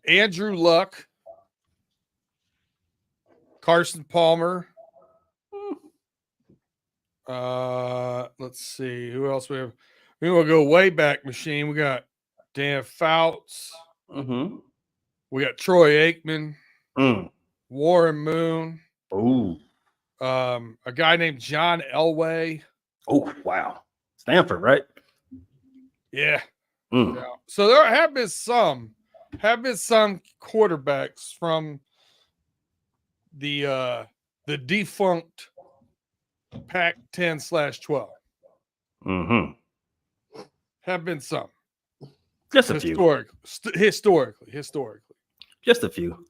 Andrew Luck, Carson Palmer. Let's see who else we have. We want to go way back machine. We got Dan Fouts. Mm-hmm. We got Troy Aikman, Mm. Warren Moon. Ooh. A guy named John Elway. Oh, wow. Stanford, right? Yeah. Mm. Yeah. So there have been some quarterbacks from the defunct Pac-10/12. Mm-hmm. Have been some. Just a few. Historically. Just a few.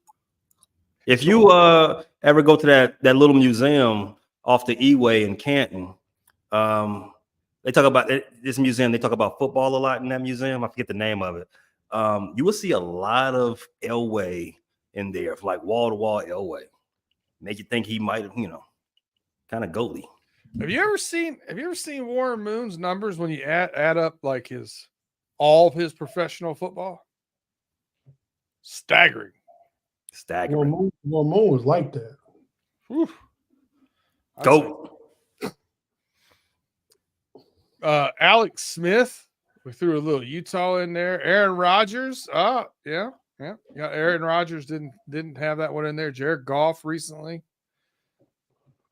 If you ever go to that little museum off the E-Way in Canton, they talk about this museum. They talk about football a lot in that museum. I forget the name of it. You will see a lot of Elway in there, like wall-to-wall Elway. Make you think he might have, kind of goalie. Have you ever seen Warren Moon's numbers when you add up like all of his professional football? Staggering. Well, Moon was like that. Whew. Go. Alex Smith. We threw a little Utah in there. Aaron Rodgers. Yeah. Aaron Rodgers didn't have that one in there. Jared Goff recently.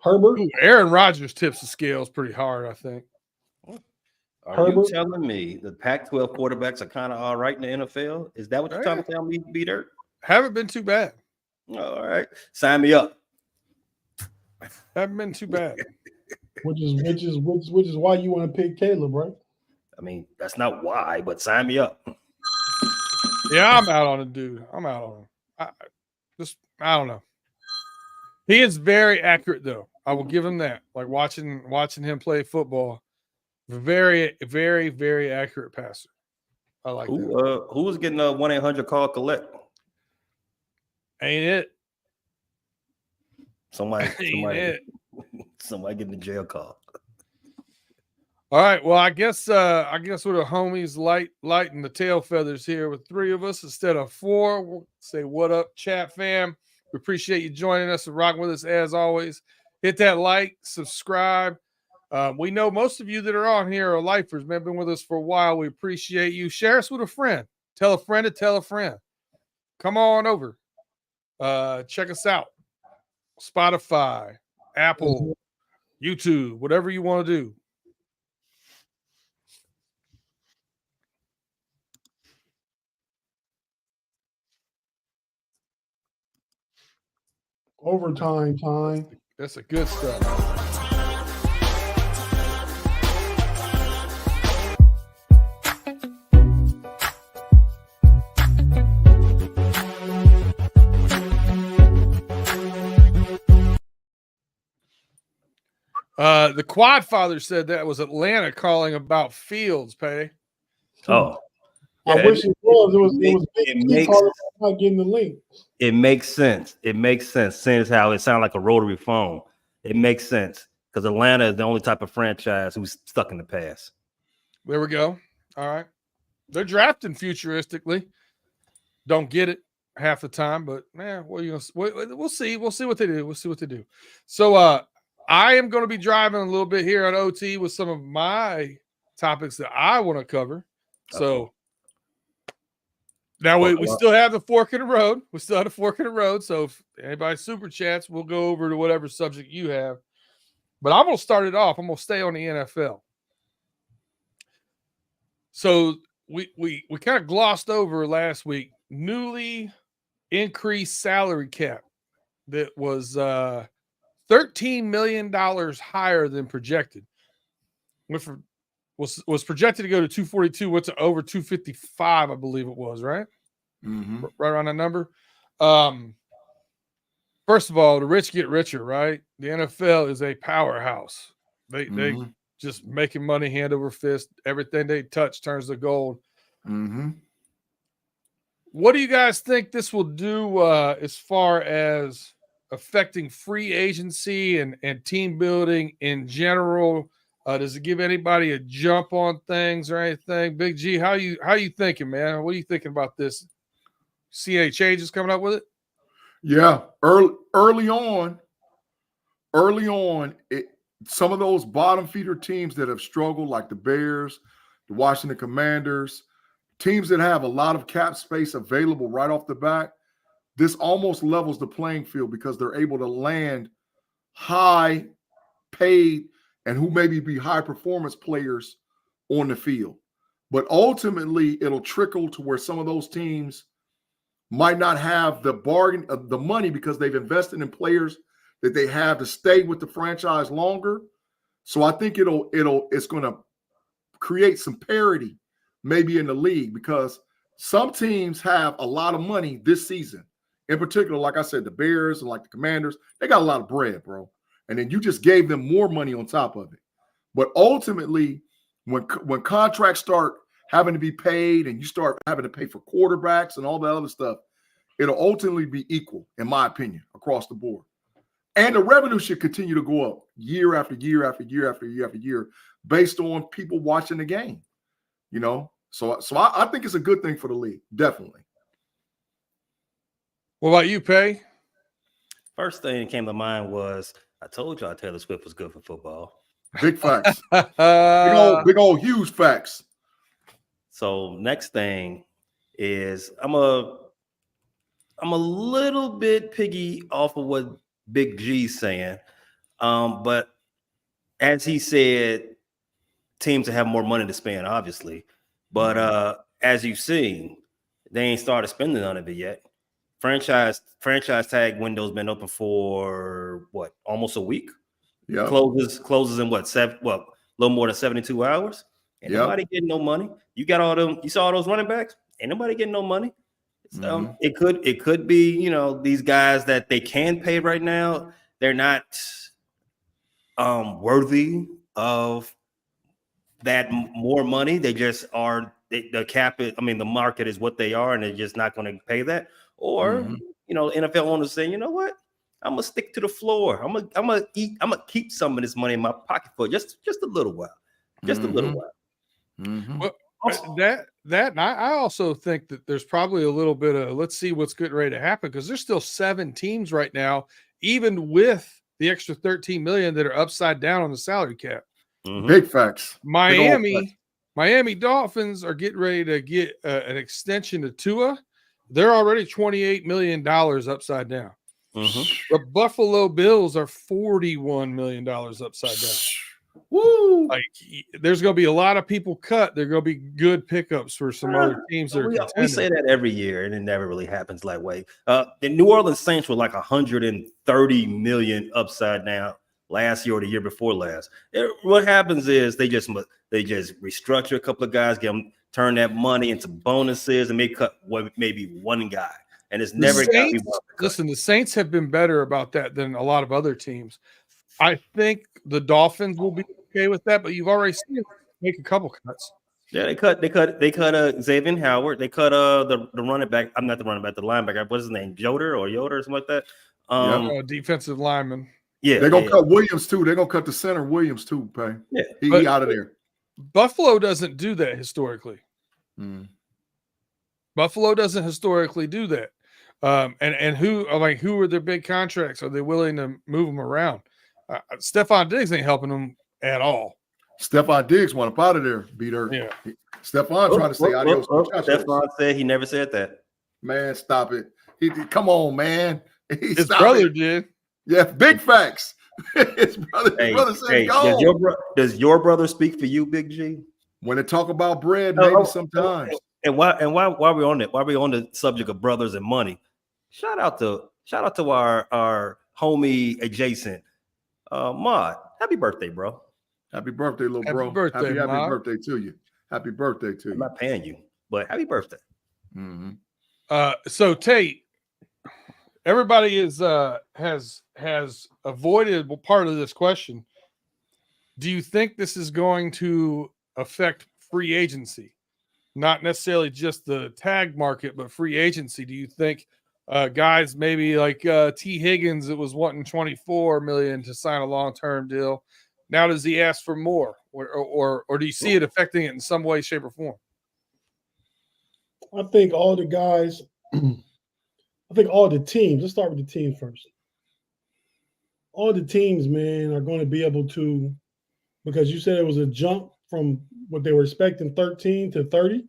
Herbert. Ooh, Aaron Rodgers tips the scales pretty hard, I think. Are you telling me the Pac-12 quarterbacks are kind of all right in the NFL? Is that what you're trying to tell me, B-Dirt? Haven't been too bad. All right. Sign me up. Haven't been too bad. Which is why you want to pick Caleb, right? I mean, that's not why, but sign me up. Yeah, I'm out on a dude. I'm out on him. I don't know. He is very accurate, though. I will give him that. Like watching him play football, very, very, very accurate passer. I like that. Who was getting a 1-800 call collect? Ain't it? Somebody getting the jail call. All right. Well, I guess we're the homies lighting the tail feathers here with 3 of us instead of 4. We'll say what up, chat fam. We appreciate you joining us and rocking with us as always. Hit that like, subscribe. We know most of you that are on here are lifers, man. Been with us for a while. We appreciate you. Share us with a friend. Tell a friend to tell a friend. Come on over. Check us out. Spotify, Apple, YouTube, whatever you want to do. Overtime time. That's a good stuff. The Quad Father said that was Atlanta calling about Fields, Pay. Oh. I wish it was. It makes not getting the link. It makes sense. Seeing as how it sounds like a rotary phone. It makes sense because Atlanta is the only type of franchise who's stuck in the past. There we go. All right. They're drafting futuristically. Don't get it half the time, but man, we'll see. We'll see what they do. So I am going to be driving a little bit here on OT with some of my topics that I want to cover. So now we still have the fork in the road. We still have the fork in the road. So if anybody super chats, we'll go over to whatever subject you have. But I'm going to start it off. I'm going to stay on the NFL. So we kind of glossed over last week newly increased salary cap that was $13 million higher than projected. Was projected to go to 242, went to over 255, I believe it was, right? Mm-hmm. Right around that number. First of all, the rich get richer, right? The NFL is a powerhouse. They just making money hand over fist. Everything they touch turns to gold. Mm-hmm. What do you guys think this will do as far as affecting free agency and team building in general? Does it give anybody a jump on things or anything? Big G, how you thinking, man? What are you thinking about this See any changes coming up with it? Yeah, early on, some of those bottom feeder teams that have struggled, like the Bears, the Washington Commanders, teams that have a lot of cap space available right off the bat, this almost levels the playing field because they're able to land high paid and who maybe be high performance players on the field. But ultimately, it'll trickle to where some of those teams might not have the bargain of the money because they've invested in players that they have to stay with the franchise longer. So I think it's going to create some parity maybe in the league because some teams have a lot of money this season. In particular, like I said, the Bears and like the Commanders, they got a lot of bread, bro. And then you just gave them more money on top of it. But ultimately, when contracts start having to be paid and you start having to pay for quarterbacks and all that other stuff, it'll ultimately be equal, in my opinion, across the board. And the revenue should continue to go up year after year after year after year after year based on people watching the game, you know? So I think it's a good thing for the league, definitely. What about you, Pay? First thing that came to mind was I told y'all Taylor Swift was good for football. Big facts. big old huge facts. So next thing is I'm a little bit piggy off of what Big G's saying. But as he said, teams that have more money to spend, obviously. But as you've seen, they ain't started spending none of it yet. Franchise tag window's been open for what, almost a week? Yeah. Closes in what, a little more than 72 hours. Ain't nobody getting no money. You got all them, you saw all those running backs? Ain't nobody getting no money. It could be, you know, these guys that they can pay right now, they're not worthy of that more money. They just are. The cap, the market is what they are, and they're just not going to pay that. Or you know, NFL owners saying, you know what, I'm gonna stick to the floor. I'm gonna keep some of this money in my pocket for just a little while, a little while. Well, and I also think that there's probably a little bit of let's see what's getting ready to happen because there's still 7 teams right now, even with the extra 13 million that are upside down on the salary cap. Big facts. Miami Dolphins are getting ready to get an extension to Tua. They're already $28 million upside down. The Buffalo Bills are $41 million upside down. Woo! Like, there's going to be a lot of people cut. There are going to be good pickups for some other teams that are contending. We say that every year, and it never really happens that way. The New Orleans Saints were like 130 million upside down last year or the year before last. What happens is they just restructure a couple of guys, turn that money into bonuses, and cut maybe one guy. And it's never got me. Listen, the Saints have been better about that than a lot of other teams. I think the Dolphins will be okay with that, but you've already seen them make a couple cuts. Yeah, they cut Xavier Howard. They cut the running back. I'm not the running back, the linebacker. What's his name? Yoder or something like that. Defensive lineman. Yeah, they're gonna cut Williams too. They're gonna cut the center Williams too, Pay. Yeah, he out of there. Buffalo doesn't do that historically. Buffalo doesn't historically do that. And who are their big contracts? Are they willing to move them around? Stephon Diggs ain't helping them at all. Stephon Diggs want up out of there, beat her. Yeah. Stephon trying to say adios. Stephon said he never said that. Man, stop it. Come on, man. His brother did. Yeah, big facts. His brother said go. Does your brother speak for you, Big G? When they talk about bread, maybe sometimes. And why we're on it? Why we on the subject of brothers and money? Shout out to our homie adjacent, Mod. Happy birthday, bro. Happy birthday, little bro. Happy birthday to you. Happy birthday to you. I'm not paying you, but happy birthday. So Tate, everybody has avoided part of this question. Do you think this is going to affect free agency? Not necessarily just the tag market, but free agency. Do you think guys maybe like T. Higgins that was wanting 24 million to sign a long-term deal? Now does he ask for more? Or do you see it affecting it in some way, shape, or form? I think all the guys I think all the teams. Let's start with the teams first. All the teams, man, are going to be able to, because you said it was a jump from what they were expecting, 13 to 30.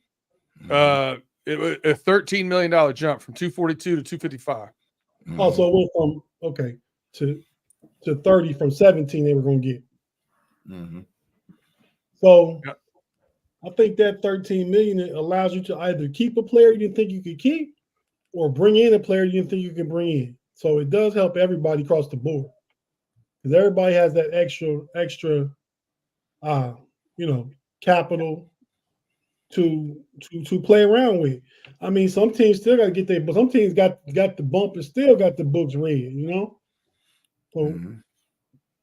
It was a $13 million jump from 242 to 255. Oh, so it went from to 30 from 17 they were going to get. So Yep. I think that 13 million allows you to either keep a player you didn't think you could keep, or bring in a player you didn't think you could bring in. So it does help everybody across the board, because everybody has that extra capital to play around with. I mean, some teams still got to get but some teams got the bump and still got the books read, So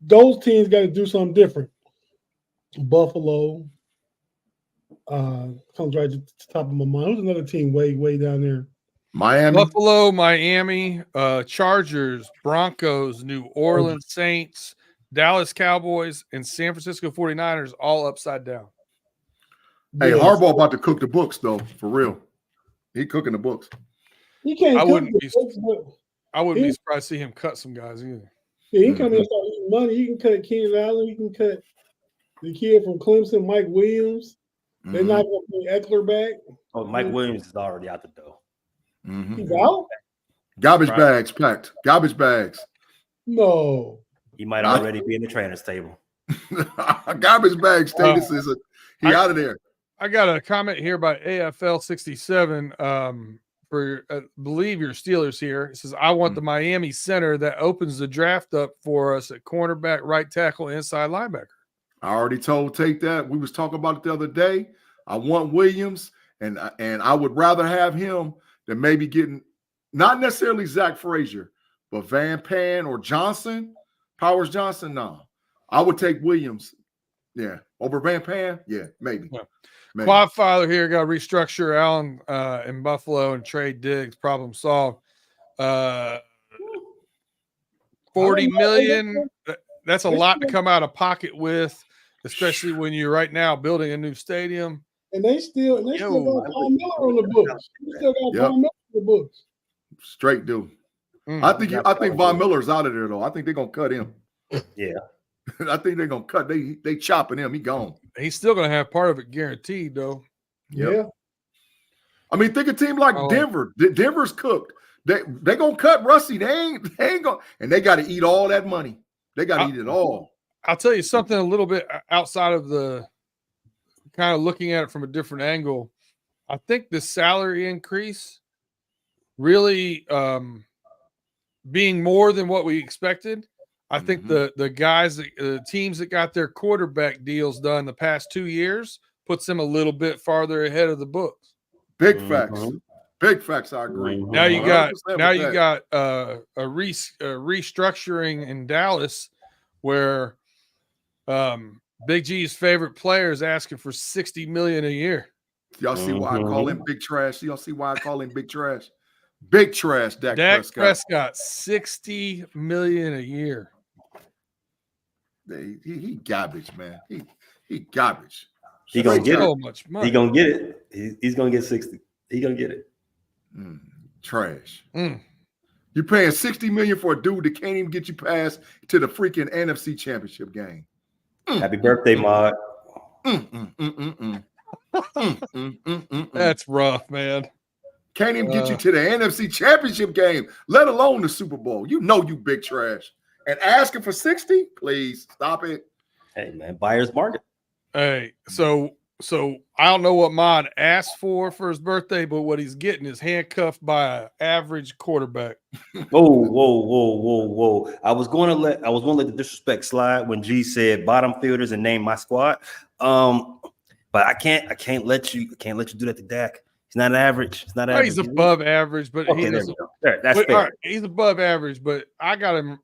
those teams got to do something different. Buffalo comes right to the top of my mind. Who's another team way down there? Miami. Buffalo, Miami, Chargers, Broncos, New Orleans Saints, Dallas Cowboys, and San Francisco 49ers all upside down. Hey, Yes. Harbaugh about to cook the books, though, for real. He cooking the books. He can't. I wouldn't be he- surprised to see him cut some guys either. Yeah, he come in and start eating money. He can cut Keenan Allen. He can cut the kid from Clemson, Mike Williams. They're not going to bring Eckler back. Oh, Mike Williams is already out the door. He's out? Garbage bags packed. Garbage bags. No. He might already be in the trainer's table. Garbage bag status is he out of there. I got a comment here by AFL 67 for believe your Steelers here. It says, I want the Miami center that opens the draft up for us at cornerback, right tackle, inside linebacker. I already told Tate that. We was talking about it the other day. I want Williams, and I would rather have him than maybe getting not necessarily Zach Frazier, but Van Pan or Johnson, Powers Johnson. No, I would take Williams. Yeah, over Van Pan. Yeah, maybe. Yeah. Maybe. Quad Filer here got to restructure Allen in Buffalo and trade Diggs. Problem solved. 40 million. That's a lot to come out of pocket with, especially when you're right now building a new stadium. And they still got Von Miller on the books. They still got Von Miller on the books. Straight dude. I think Von Miller's out of there though. I think they're gonna cut him. Yeah. I think they're gonna cut. They chopping him. He gone. He's still gonna have part of it guaranteed though. Yeah. I mean, think a team like Denver. Denver's cooked. They gonna cut Rusty. They ain't gonna, and they got to eat all that money. They got to eat it all. I'll tell you something a little bit outside of the kind of looking at it from a different angle. I think the salary increase really being more than what we expected. I think the guys, the teams that got their quarterback deals done the past 2 years puts them a little bit farther ahead of the books. Big facts. Big facts. I agree. Now you got a restructuring in Dallas where Big G's favorite player is asking for $60 million a year. Y'all see why I call him Big Trash? Y'all see why I call him Big Trash? Big Trash, Dak Prescott, $60 million a year. He garbage, man. He garbage. He gonna get so it. Much money. He gonna get it. He's gonna get 60. He gonna get it. Trash. You're paying $60 million for a dude that can't even get you past to the freaking NFC Championship game. Happy birthday, Mod. That's rough, man. Can't even get you to the NFC Championship game, let alone the Super Bowl. You know you big trash. And asking for 60? Please stop it. Hey, man, buyer's market. Hey, so I don't know what Mod asked for his birthday, but what he's getting is handcuffed by an average quarterback. Whoa. I was going to let the disrespect slide when G said bottom fielders and name my squad. But I can't let you do that to Dak. He's not average. He's not average. He's above average, but okay, there we go. That's fair. All right, he's above average, but I got him.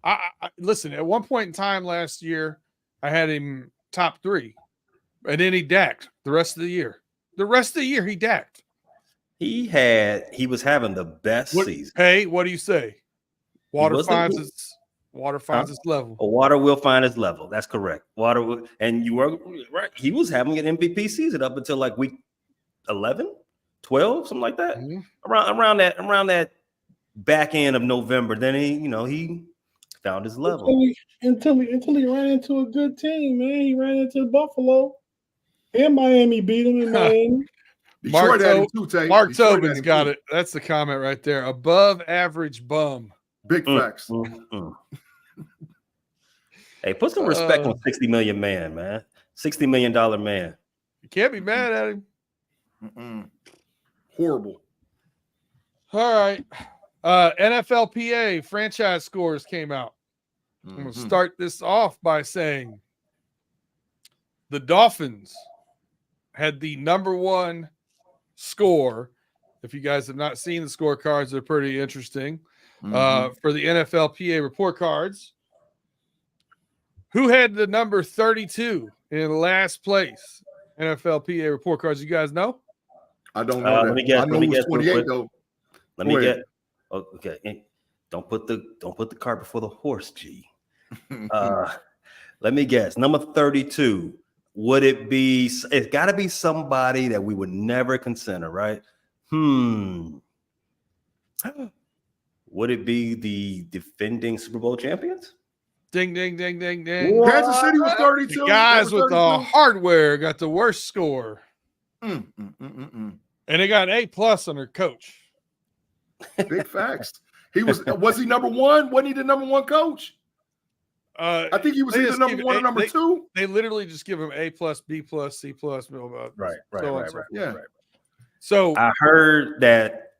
I listen, at one point in time last year, I had him top 3, and then he dacked the rest of the year. The rest of the year, he dacked. He was having the best season. Hey, what do you say? Water finds its level. Water will find its level. That's correct. And you were right. He was having an MVP season up until like week 11, 12, something like that. Mhm. Around that back end of November. Then he found his level. Until he ran into a good team, man. He ran into Buffalo. And Miami beat him in Miami. Detroit had him too, Tate. Mark Detroit Tobin's had him got too. it. That's the comment right there. Above average bum. Big facts. Hey, put some respect on 60 million man. $60 million man. You can't be mad at him. Horrible. All right. NFLPA franchise scores came out. I'm going to start this off by saying the Dolphins had the number one score. If you guys have not seen the scorecards, they're pretty interesting. For the NFLPA report cards, who had the number 32 in last place? NFLPA report cards. You guys know? I don't know that. Let me guess. I know who's 28 though. Let me get. Oh, okay. Don't put the cart before the horse, G. Let me guess. Number 32. Would it be? It's got to be somebody that we would never consider, right? Would it be the defending Super Bowl champions? Ding, ding, ding, ding, ding. Kansas City was 32. The guys with the hardware got the worst score. And they got an A+ on their coach. Big facts. Was he number one? Wasn't he the number one coach? I think he was either number one or number two. They literally just give him A+, B+, C+. Right. Yeah. So I heard that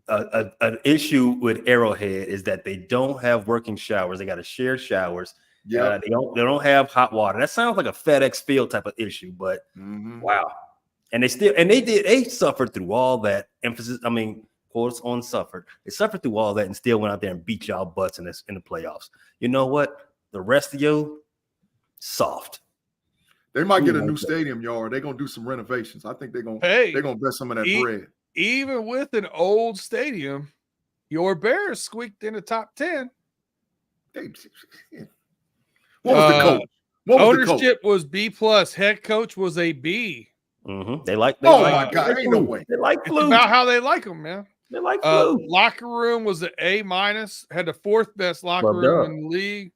an issue with Arrowhead is that they don't have working showers. They got to share showers. Yeah. They don't have hot water. That sounds like a FedEx Field type of issue, but wow. And they suffered through all that emphasis. I mean, quotes on suffered. They suffered through all that and still went out there and beat y'all butts in the playoffs. You know what? The rest of you, soft. They might get a new stadium, y'all. They're gonna do some renovations. I think they're gonna invest some of that bread. Even with an old stadium, your Bears squeaked in the top 10. What was the coach? Ownership was B+. Head coach was a B. They like. My God! Ain't no way. They like It's about how they like them, man. They like flu. Locker room was an A-. Had the fourth best locker room in the league.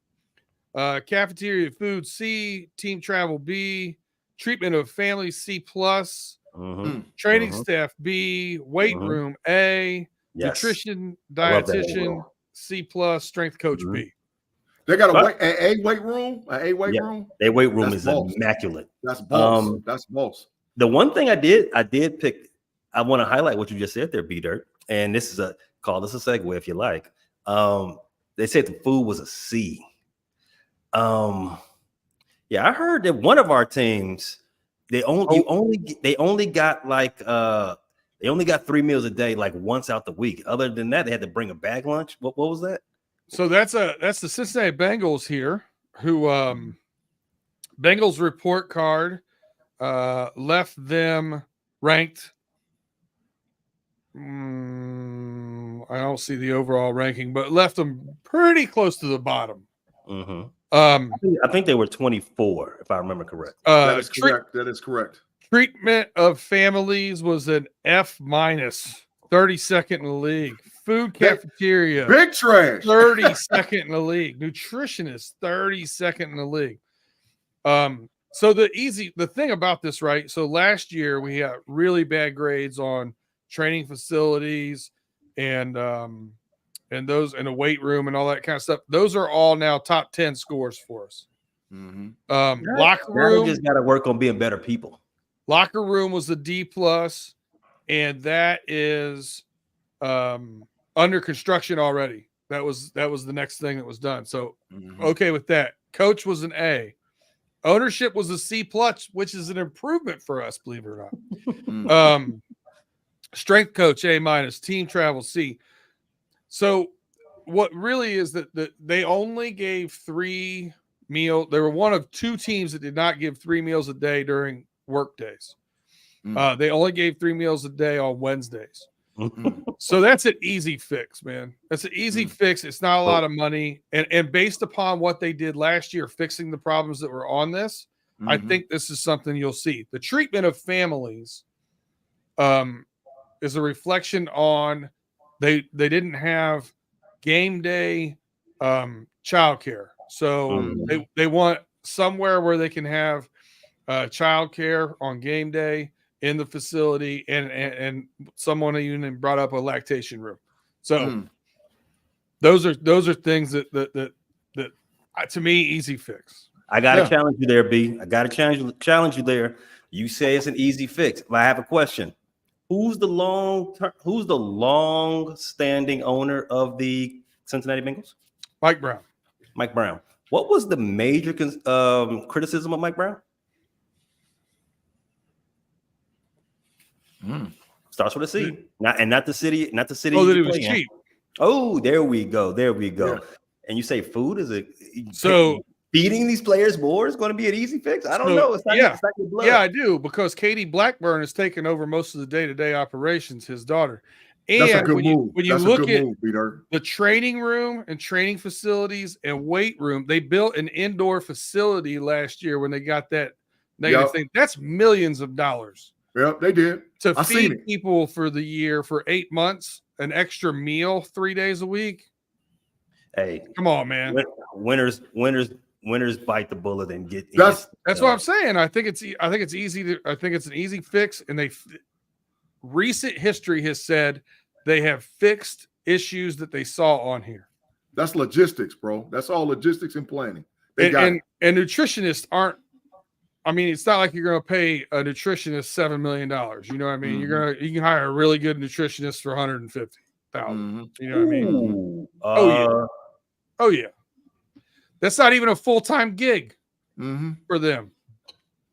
Cafeteria food C. Team travel B. Treatment of families C+. Training staff B. Weight room A. Yes. Nutrition dietitian C+. Strength coach B. They got a weight room. A weight room. Their weight room is immaculate. That's boss. That's boss. The one thing I did pick. I want to highlight what you just said there, B-Dirt. And this is call this a segue if you like. They said the food was a C. Yeah, I heard that one of our teams they only got 3 meals a day, like once out the week. Other than that, they had to bring a bag lunch. What was that? So that's the Cincinnati Bengals here, who Bengals report card left them ranked. I don't see the overall ranking, but left them pretty close to the bottom. I think they were 24, if I remember correct. That is correct. That is correct. Treatment of families was an F-, 32nd in the league. Food cafeteria, big trash, 32nd in the league. Nutritionist, 32nd in the league. So the thing about this, right? So last year we had really bad grades on training facilities and those in the weight room and all that kind of stuff. Those are all now top 10 scores for us. Locker room, just got to work on being better people. Locker room was a D+, and that is under construction already. That was the next thing that was done. So okay with that. Coach was an A. Ownership was a C+, which is an improvement for us, believe it or not. Strength coach A-. Team travel C. So what really is that they only gave 3 meals. They were one of 2 teams that did not give 3 meals a day during work days. They only gave 3 meals a day on Wednesdays. So that's an easy fix, man. That's an easy fix. It's not a lot of money. And based upon what they did last year, fixing the problems that were on this, I think this is something you'll see. The treatment of families is a reflection on they didn't have game day childcare. So they want somewhere where they can have childcare on game day in the facility, and someone even brought up a lactation room. So those are things that to me, easy fix. I got to challenge you there, B. I got to challenge you there. You say it's an easy fix, but I have a question. Who's the long-standing owner of the Cincinnati Bengals? Mike Brown. Mike Brown. What was the major criticism of Mike Brown? Starts with a C. Not the city. Not the city. Oh, that it was cheap. Oh, there we go. Yeah. And you say food is so feeding these players more is going to be an easy fix? I don't know. It's not your blood. Yeah, I do, because Katie Blackburn has taken over most of the day-to-day operations, his daughter. And that's a good move. When you look at the training room and training facilities and weight room, they built an indoor facility last year when they got that negative thing. That's millions of dollars. Yep, they did. To feed people for the year for 8 months, an extra meal 3 days a week. Hey, come on, man. Winners bite the bullet and get. That's what I'm saying. I think it's easy I think it's an easy fix, and recent history has said they have fixed issues that they saw on here. That's logistics, bro. That's all logistics and planning. And nutritionists aren't. I mean, it's not like you're going to pay a nutritionist $7 million. You know what I mean? You can hire a really good nutritionist for $150,000. You know what I mean? Oh yeah. That's not even a full-time gig for them.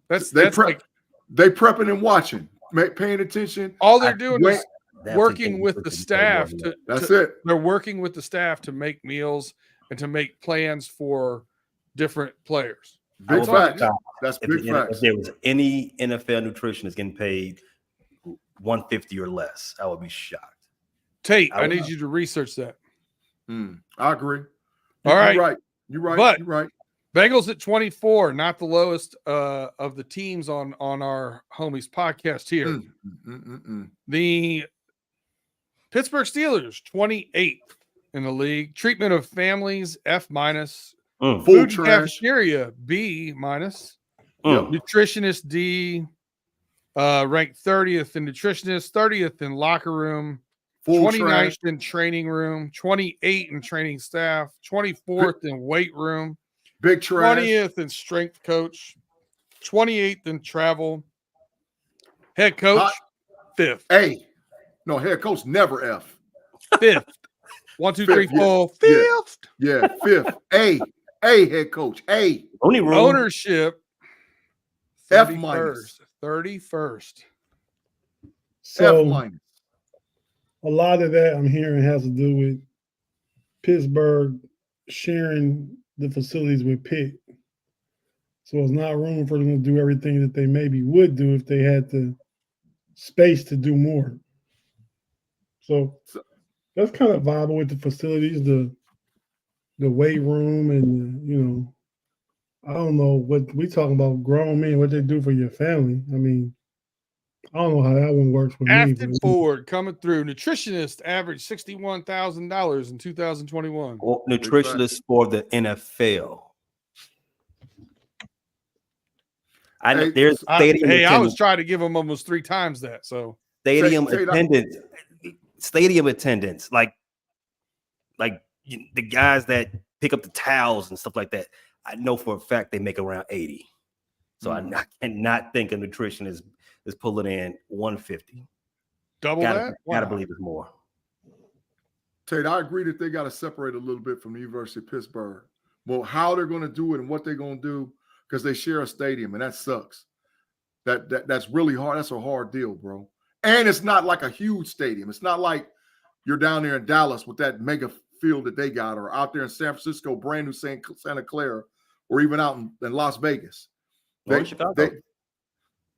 They prepping and watching, paying attention. All they're doing is working with the staff. They're working with the staff to make meals and to make plans for different players. Big facts. That's big facts. If there was any NFL nutritionist getting paid $150 or less, I would be shocked. Tate, I need you to research that. I agree. All right. You're right. But you're right. Bengals at 24, not the lowest of the teams on our homies podcast here. The Pittsburgh Steelers, 28th in the league. Treatment of families, F-. Full trash. Cafeteria, B-. Nutritionist, D. Ranked 30th in nutritionist, 30th in locker room, 29th in training room, 28th in training staff, 24th in weight room, big trash, 20th in strength coach, 28th in travel. Head coach, 5th. A. No, head coach never F. 5th. 1, 2, 3, 4. 5th. Yeah, 5th. A head coach. A. Ownership. F-. 31st. So F-. A lot of that I'm hearing has to do with Pittsburgh sharing the facilities with Pitt. So it's not room for them to do everything that they maybe would do if they had the space to do more. So that's kind of viable with the facilities, the weight room, and I don't know what we talking about, grown men, what they do for your family. I mean, I don't know how that one works for Afton me. Ford coming through. Nutritionist averaged $61,000 in 2021. Nutritionist for the NFL. I was trying to give them almost 3 times that. So stadium attendance, like the guys that pick up the towels and stuff like that. I know for a fact they make around 80. So I cannot think a nutritionist is pulling in 150. Double that? Gotta believe it's more. Tate, I agree that they got to separate a little bit from the University of Pittsburgh. Well, how they're going to do it and what they're going to do, because they share a stadium, and that sucks. That's really hard. That's a hard deal, bro. And it's not like a huge stadium. It's not like you're down there in Dallas with that mega field that they got, or out there in San Francisco, brand new Santa Clara, or even out in Las Vegas. Chicago.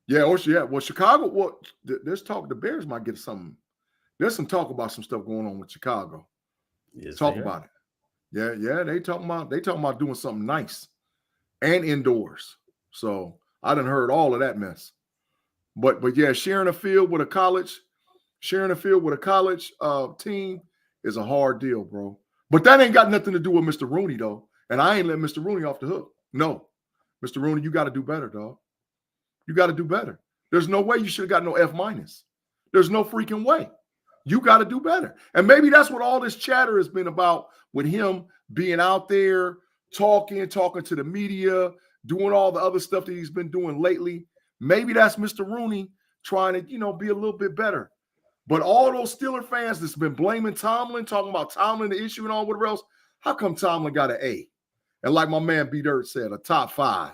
Well, Chicago. Well, there's talk. The Bears might get something. There's some talk about some stuff going on with Chicago. Yes, talk about it. Yeah. They talking about doing something nice and indoors. So I done heard all of that mess. But yeah, sharing a field with a college, Sharing a field with a college team is a hard deal, bro. But that ain't got nothing to do with Mr. Rooney, though. And I ain't letting Mr. Rooney off the hook. No. Mr. Rooney, you got to do better, dog. You got to do better. There's no way you should have got no F-. There's no freaking way. You got to do better. And maybe that's what all this chatter has been about with him being out there talking to the media, doing all the other stuff that he's been doing lately. Maybe that's Mr. Rooney trying to, be a little bit better. But all those Steeler fans that's been blaming Tomlin, talking about Tomlin, the issue and all whatever else, how come Tomlin got an A? And like my man B. Dirt said, a top 5.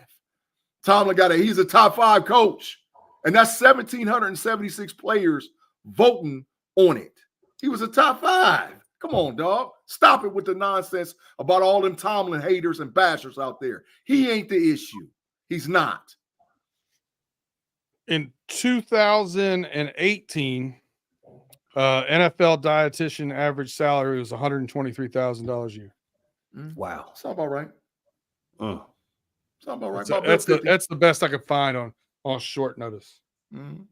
Tomlin he's a top 5 coach. And that's 1,776 players voting on it. He was a top 5. Come on, dog. Stop it with the nonsense about all them Tomlin haters and bashers out there. He ain't the issue. He's not. In 2018, NFL dietitian average salary was $123,000 a year. Wow. Sound about right. Sound about right. That's the best I could find on short notice. Mm-hmm.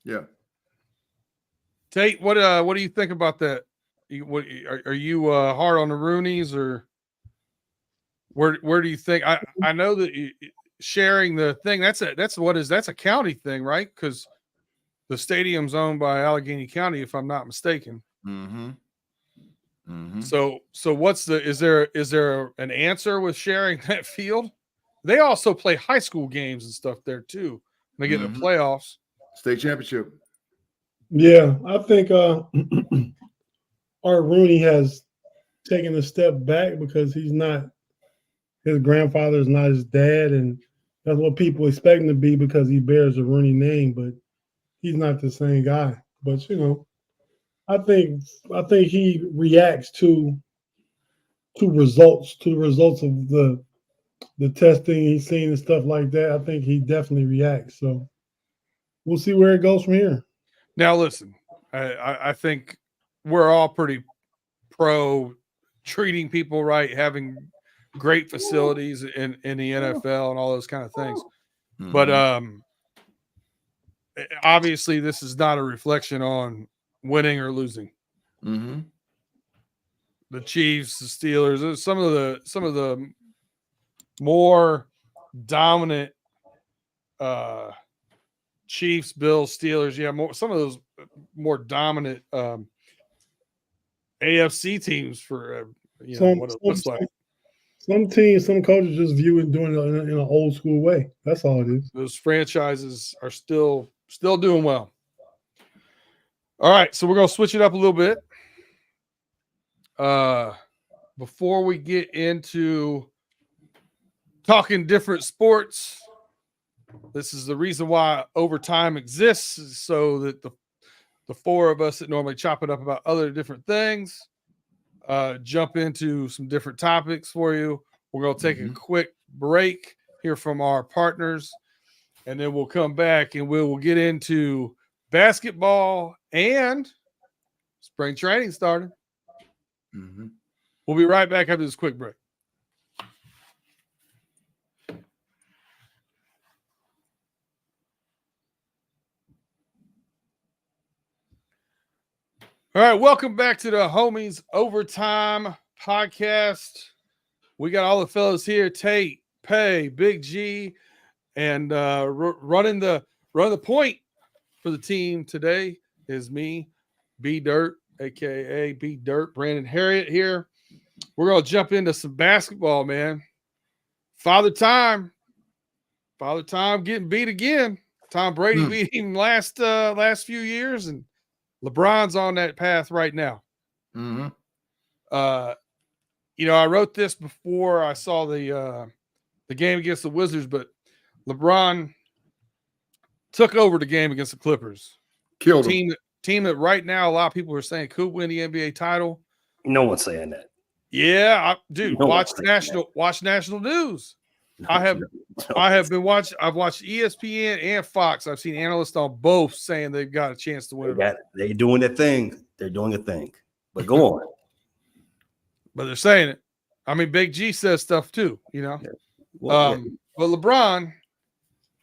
Yeah. Tate, what do you think about that? Are you hard on the Rooneys, or where do you think? I know that sharing the thing that's a county thing, right? Because the stadium's owned by Allegheny County, if I'm not mistaken. Mm-hmm. Mm-hmm. So is there an answer with sharing that field? They also play high school games and stuff there too. They get in the playoffs. State championship. Yeah, I think Art Rooney has taken a step back because his grandfather is not his dad, and that's what people expect him to be because he bears a Rooney name, but he's not the same guy. But I think he reacts to the results of the testing he's seen and stuff like that. I think he definitely reacts. So we'll see where it goes from here. Now, listen, I think we're all pretty pro treating people right, having great facilities in the NFL and all those kind of things. Mm-hmm. But obviously, this is not a reflection on winning or losing. Mm-hmm. The Chiefs, the Steelers, some of the more dominant Chiefs, Bills, Steelers, some of those more dominant AFC teams for what it looks like. Some teams, some coaches just view it doing it in an old school way. That's all it is. Those franchises are still doing well. All right, so we're gonna switch it up a little bit. Before we get into talking different sports, this is the reason why overtime exists, so that the four of us that normally chop it up about other different things jump into some different topics for you. We're going to take a quick break, hear from our partners, and then we'll come back and we will get into basketball and spring training starting. Mm-hmm. We'll be right back after this quick break. All right, welcome back to the Homies Overtime Podcast. We got all the fellas here: Tate, Pay, Big G, and running the point for the team today is me, B Dirt, aka B Dirt, Brandon Harriet here. We're gonna jump into some basketball, man. Father Time getting beat again. Tom Brady beat him last few years, and LeBron's on that path right now. Mm-hmm. I wrote this before I saw the game against the Wizards, but LeBron took over the game against the Clippers. Killed him. Team that right now a lot of people are saying could win the NBA title. No one's saying that. Yeah, watch national news. I've watched ESPN and Fox. I've seen analysts on both saying they've got a chance to win. They're doing their thing. They're doing a thing. But go on. But they're saying it. I mean, Big G says stuff too, Yeah. Well, But LeBron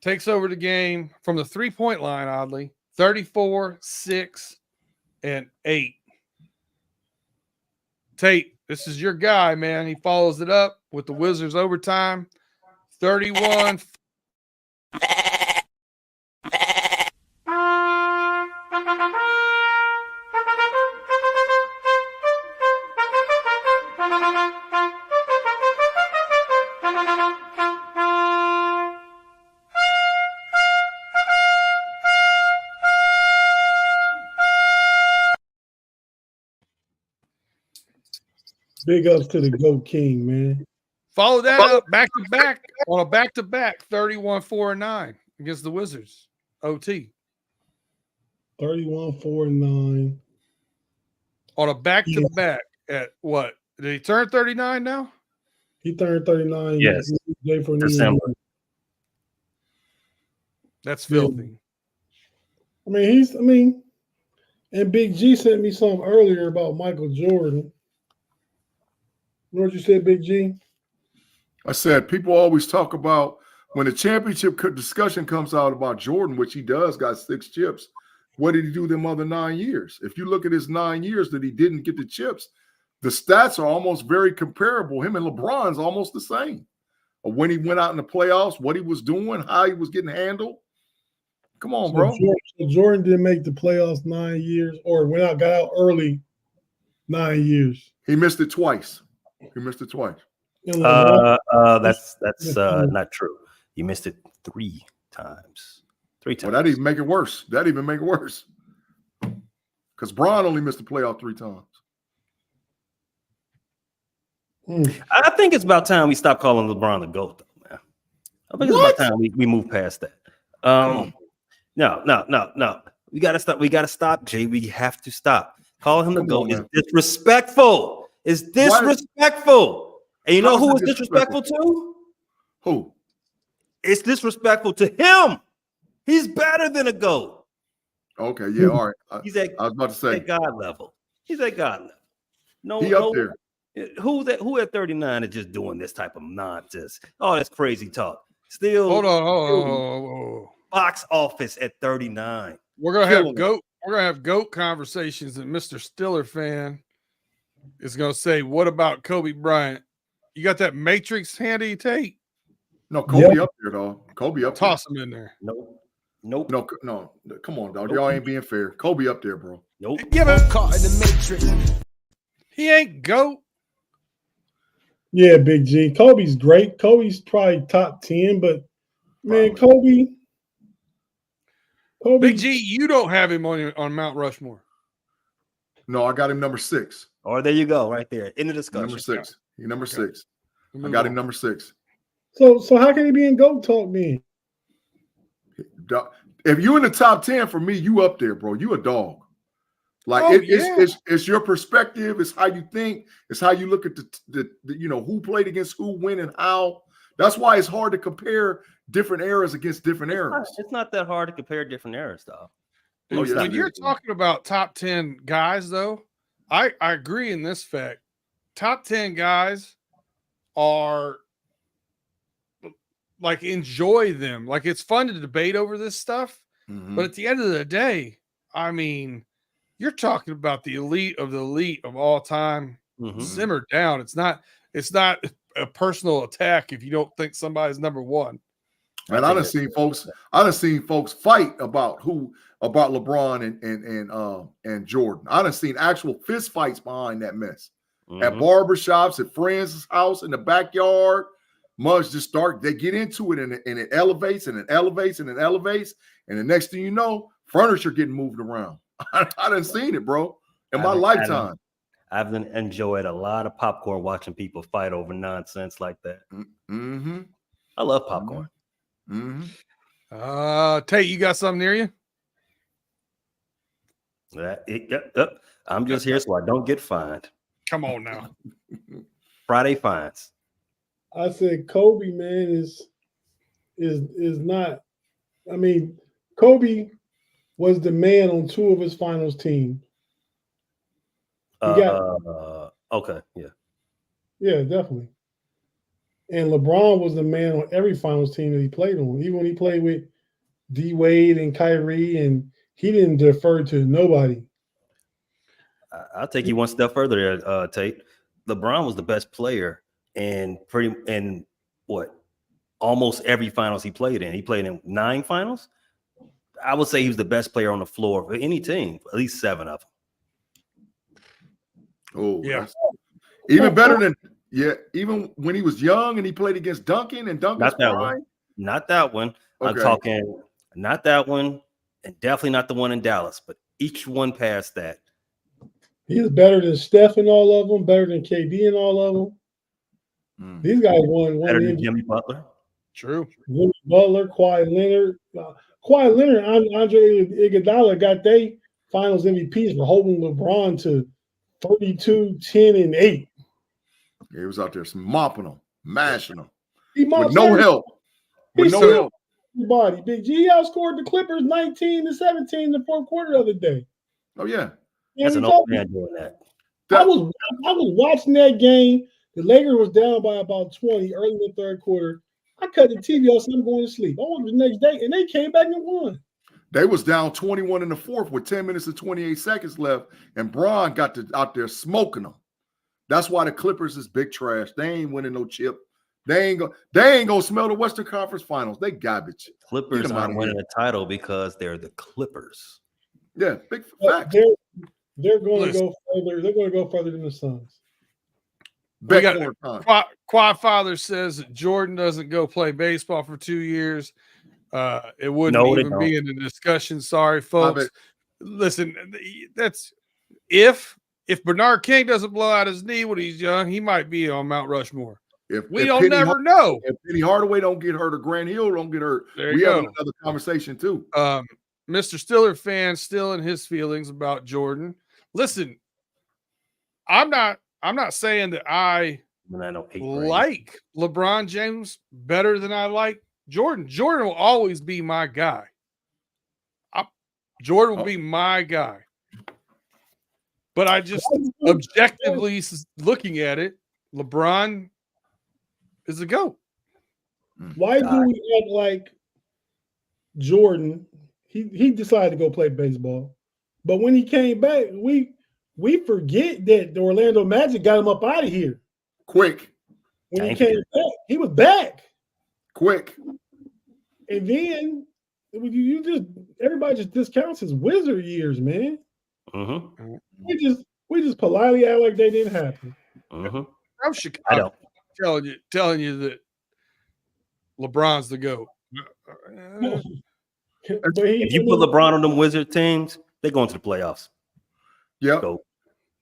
takes over the game from the 3-point line, oddly, 34, 6, and 8. Tate, this is your guy, man. He follows it up with the Wizards overtime. 31. Big ups to the GOAT King, man. Follow that up back to back on a back to back 31, 4, and 9 against the Wizards. OT. 31, 4, and 9. On a back to back at what? Did he turn 39 now? He turned 39. Yes. Day for December. That's filthy. I mean, and Big G sent me something earlier about Michael Jordan. You know what you said, Big G? I said people always talk about when the championship discussion comes out about Jordan, which he does, got 6 chips. What did he do them other 9 years? If you look at his 9 years that he didn't get the chips, the stats are almost very comparable. Him and LeBron's almost the same. When he went out in the playoffs, what he was doing, how he was getting handled. Come on, bro. So Jordan didn't make the playoffs 9 years, or got out early 9 years. He missed it twice. That's not true. You missed it 3 times. 3 times. Well, that even make it worse. Because Bron only missed the playoff 3 times. I think it's about time we stop calling LeBron the GOAT, though, man. I think it's about time we move past that. No. We gotta stop, Jay. We have to stop. Calling him the GOAT is disrespectful. It's disrespectful. And you know who is disrespectful to? Who? It's disrespectful to him. He's better than a GOAT. Okay, yeah, all right. I was about to say at God level. He's at God level. He up there. Who at 39 is just doing this type of nonsense? Oh, that's crazy talk. Still, hold on. Box office at 39. We're gonna have GOAT. We're gonna have GOAT conversations, and Mr. Stiller fan is gonna say, "What about Kobe Bryant? You got that Matrix handy, Tate?" No, Kobe up there, though. Kobe up there. Toss him in there. Nope. No. Come on, dog. Nope. Y'all ain't being fair. Kobe up there, bro. Nope. Give him caught in the Matrix. He ain't GOAT. Yeah, Big G. Kobe's great. Kobe's probably top 10, but man, Kobe. Big G, you don't have him on Mount Rushmore. No, I got him number 6. Oh, there you go, right there in the discussion. Number 6. He's number 6. I got him number 6. So how can he be in GOAT talk then? If you in the top 10 for me, you up there, bro. You a dog. Like it's your perspective. It's how you think. It's how you look at the who played against who, when, and how. That's why it's hard to compare different eras against different eras. It's not that hard to compare different eras, though. When you're talking about top 10 guys, though, I agree in this fact. Top 10 guys are like, enjoy them. Like, it's fun to debate over this stuff. Mm-hmm. But at the end of the day, I mean, you're talking about the elite of all time. Mm-hmm. Simmer down. It's not a personal attack if you don't think somebody's number one. And I done seen folks fight about LeBron and Jordan. I done seen actual fist fights behind that mess. Mm-hmm. At barbershops, at friends' house, in the backyard. Mugs just they get into it and it elevates and it elevates and it elevates. And the next thing you know, furniture getting moved around. I done seen it, bro, in my lifetime. I've enjoyed a lot of popcorn watching people fight over nonsense like that. Mm-hmm. I love popcorn. Mm-hmm. Tate, you got something near you? I'm just here so I don't get fined. Come on now. Friday fines. I said Kobe, man, is not. I mean, Kobe was the man on 2 of his finals teams. Okay, yeah. Yeah, definitely. And LeBron was the man on every finals team that he played on. Even when he played with D Wade and Kyrie, and he didn't defer to nobody. I'll take you one step further there, Tate. LeBron was the best player in what almost every finals he played in. He played in 9 finals. I would say he was the best player on the floor for any team, at least 7 of them. Oh, Yeah. Even better than even when he was young and he played against Duncan and Duncan's Not that prime. one. Not that one. Okay. I'm talking not that one, and definitely not the one in Dallas, but each one past that. He's better than Steph in all of them, better than KD in all of them. These guys won Better than MVP. Jimmy Butler. True. Jimmy Butler, Kawhi Leonard. Kawhi Leonard and Andre Iguodala got their finals MVPs for holding LeBron to 32, 10, and 8. He was out there mopping them, mashing them. He With no help. With no help. Everybody. Big G outscored the Clippers 19-17 in the fourth quarter the other day. Oh, yeah. That's an old man doing that. I was watching that game. The Lakers was down by about 20 early in the third quarter. I cut the TV off, so I'm going to sleep. I went the next day, and they came back and won. They was down 21 in the fourth with 10 minutes and 28 seconds left, and Bron got out there smoking them. That's why the Clippers is big trash. They ain't winning no chip. They ain't gonna smell the Western Conference Finals. They garbage. Clippers aren't winning a title because they're the Clippers. Yeah, big facts. They're going to go further. They're going to go further than the Suns. Quad Father says that Jordan doesn't go play baseball for 2 years. It wouldn't even be in the discussion. Sorry, folks. Listen, that's if Bernard King doesn't blow out his knee when he's young, he might be on Mount Rushmore. We don't never know. If Penny Hardaway don't get hurt or Grant Hill don't get hurt, we have another conversation too. Mr. Stiller fan still in his feelings about Jordan. Listen, I'm not saying that I like LeBron James better than I like Jordan. Jordan will always be my guy. Jordan will be my guy. But I just objectively looking at it, LeBron is the GOAT. Why do we act like Jordan? He decided to go play baseball, but when he came back, we forget that the Orlando Magic got him up out of here quick. When he came back, he was back quick, and then everybody just discounts his Wizard years, man. Mm-hmm. We just politely act like they didn't happen. Mm-hmm. I'm Chicago telling you that LeBron's the GOAT. If you put LeBron on them Wizard teams, they're going to the playoffs. Yep.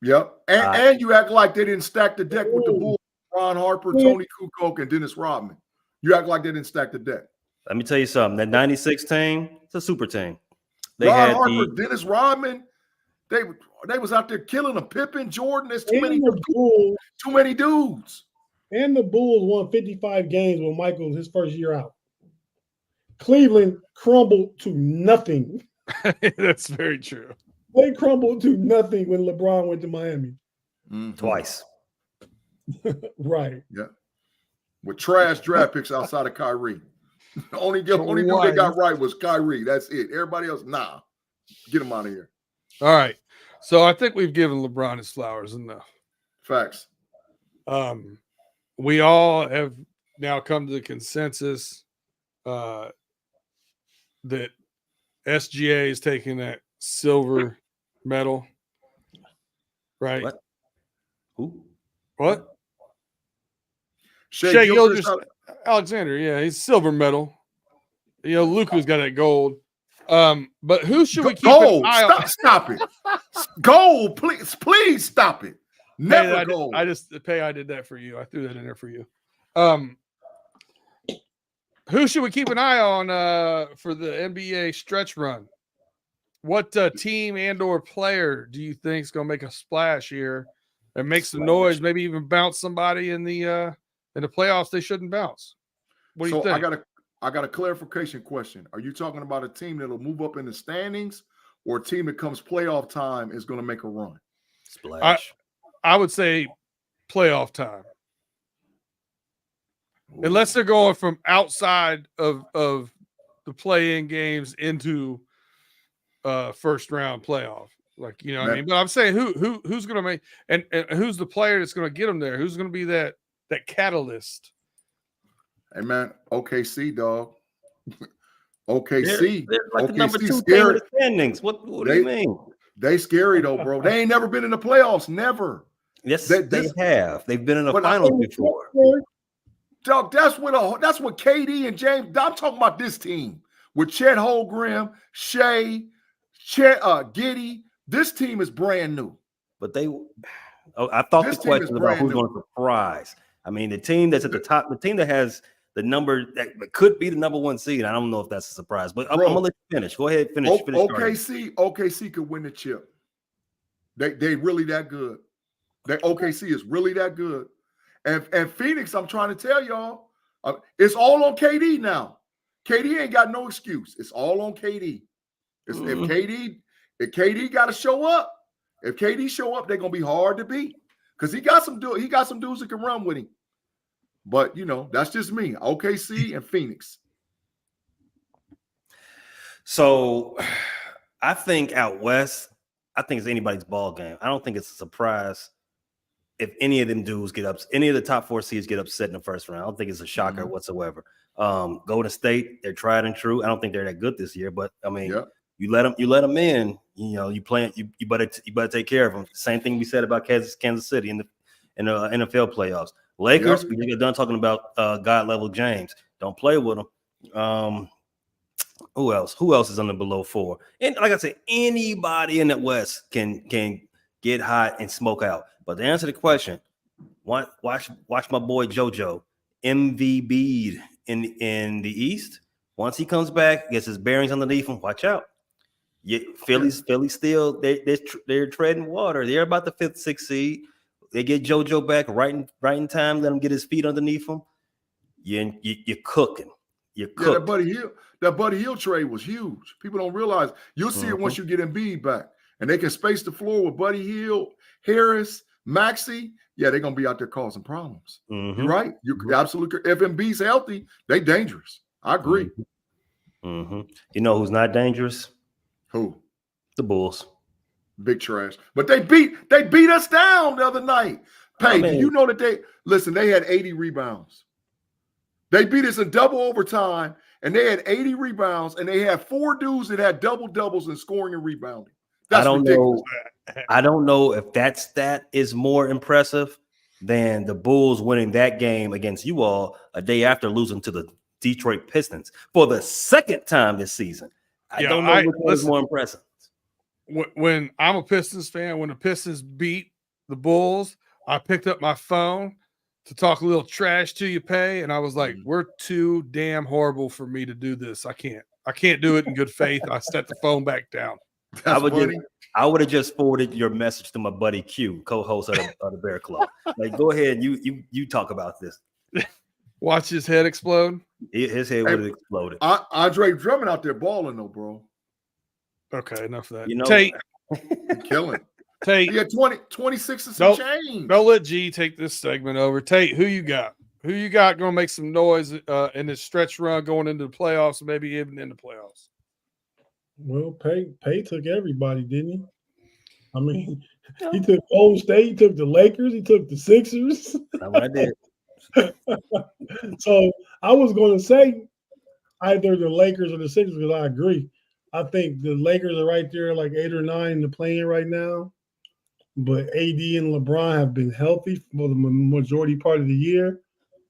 Yep. And you act like they didn't stack the deck with the Bulls, Ron Harper, Tony Kukoc, and Dennis Rodman. You act like they didn't stack the deck. Let me tell you something. That 96 team, it's a super team. Ron Harper, Dennis Rodman, they was out there killing them. Pippen, Jordan, there's too many dudes. And the Bulls won 55 games when Michael his first year out. Cleveland crumbled to nothing. That's very true. They crumbled to nothing when LeBron went to Miami. Twice. Right. Yeah. With trash draft picks outside of Kyrie. only dude they got right was Kyrie. That's it. Everybody else, nah. Get him out of here. All right. So I think we've given LeBron his flowers enough. Facts. We all have now come to the consensus that SGA is taking that silver medal, right? What? Who? What? Shai Alexander, yeah, he's silver medal. You know, Luka's got that gold. But who should we keep an eye on? Stop it. Gold, please stop it. Never gold. I did that for you. I threw that in there for you. Who should we keep an eye on for the NBA stretch run? What team and or player do you think is going to make a splash here and make some noise, maybe even bounce somebody in the playoffs they shouldn't bounce? What do you think? I got a clarification question. Are you talking about a team that'll move up in the standings or a team that comes playoff time is going to make a run? Splash. I would say playoff time. Unless they're going from outside of the play-in games into first round playoff. Like, you know what I Man. mean? But I'm saying who's going to make and who's the player that's going to get them there? Who's going to be that catalyst? Hey man, OKC dog. OKC, they're like the number OKC 2 team in scary. the standings. What do you mean? They scary though, bro. They ain't never been in the playoffs. Never. Yes, they have. They've been in the But finals before. Dog, that's what KD and James. I'm talking about this team with Chet Holmgren, Shea, Giddey. This team is brand new. But I thought This the team is question about brand who's new. going to surprise. I mean, the team that's at the top, the team that has the number that could be the number 1 seed. I don't know if that's a surprise, but I'm gonna let you finish. Go ahead, finish. OKC could win the chip. They really that good. OKC is really that good. And Phoenix, I'm trying to tell y'all, it's all on KD now. KD ain't got no excuse. It's all on KD. If KD got to show up, if KD show up, they're gonna be hard to beat because he got some dudes that can run with him. But that's just me. OKC and Phoenix. So I think out west, I think it's anybody's ball game. I don't think it's a surprise if any of them dudes any of the top 4 seeds get upset in the first round. I don't think it's a shocker whatsoever. Golden State, they're tried and true. I don't think they're that good this year, but I mean, you let them in. You better take care of them. Same thing we said about Kansas City in the NFL playoffs. Lakers, we get done talking about God level James. Don't play with them. Who else? Who else is on the below 4? And like I said, anybody in the West can get hot and smoke out. But to answer the question, watch my boy JoJo MVB in the East. Once he comes back, gets his bearings underneath him. Watch out. Philly still they're treading water. They're about the 5th, 6th seed. They get JoJo back right in time. Let him get his feet underneath him. You're cooking. You're cooking. That Buddy Hield trade was huge. People don't realize. You'll see it once you get Embiid back, and they can space the floor with Buddy Hield, Harris, Maxey. Yeah, they're gonna be out there causing problems. You're right. You're absolutely. If Embiid's healthy, they dangerous. I agree. You know who's not dangerous? Who? The Bulls. Big trash. But they beat us down the other night. Pay, do you know that they had 80 rebounds. They beat us in double overtime, and they had 80 rebounds, and they had 4 dudes that had double-doubles in scoring and rebounding. That's ridiculous. I don't know if that stat is more impressive than the Bulls winning that game against you all a day after losing to the Detroit Pistons for the 2nd time this season. I don't know which one is more impressive. When I'm a Pistons fan, when the Pistons beat the Bulls, I picked up my phone to talk a little trash to you, Pay, and I was like, we're too damn horrible for me to do this. I can't do it in good faith. I set the phone back down. I would have just forwarded your message to my buddy Q, co-host of the Bear Club. Like, go ahead, you talk about this. Watch his head explode. His head would have exploded. Andre Drummond out there balling though, bro. Okay, enough of that. Tate, killing. Tate, he had 26 and some change. Don't let G take this segment over. Tate, who you got? Who you got going to make some noise in this stretch run going into the playoffs, and maybe even in the playoffs? Well, Pay took everybody, didn't he? I mean, he took Golden State, he took the Lakers, he took the Sixers. That's what I did. So I was going to say either the Lakers or the Sixers because I agree. I think the Lakers are right there, like 8 or 9 in the play-in right now. But AD and LeBron have been healthy for the majority part of the year.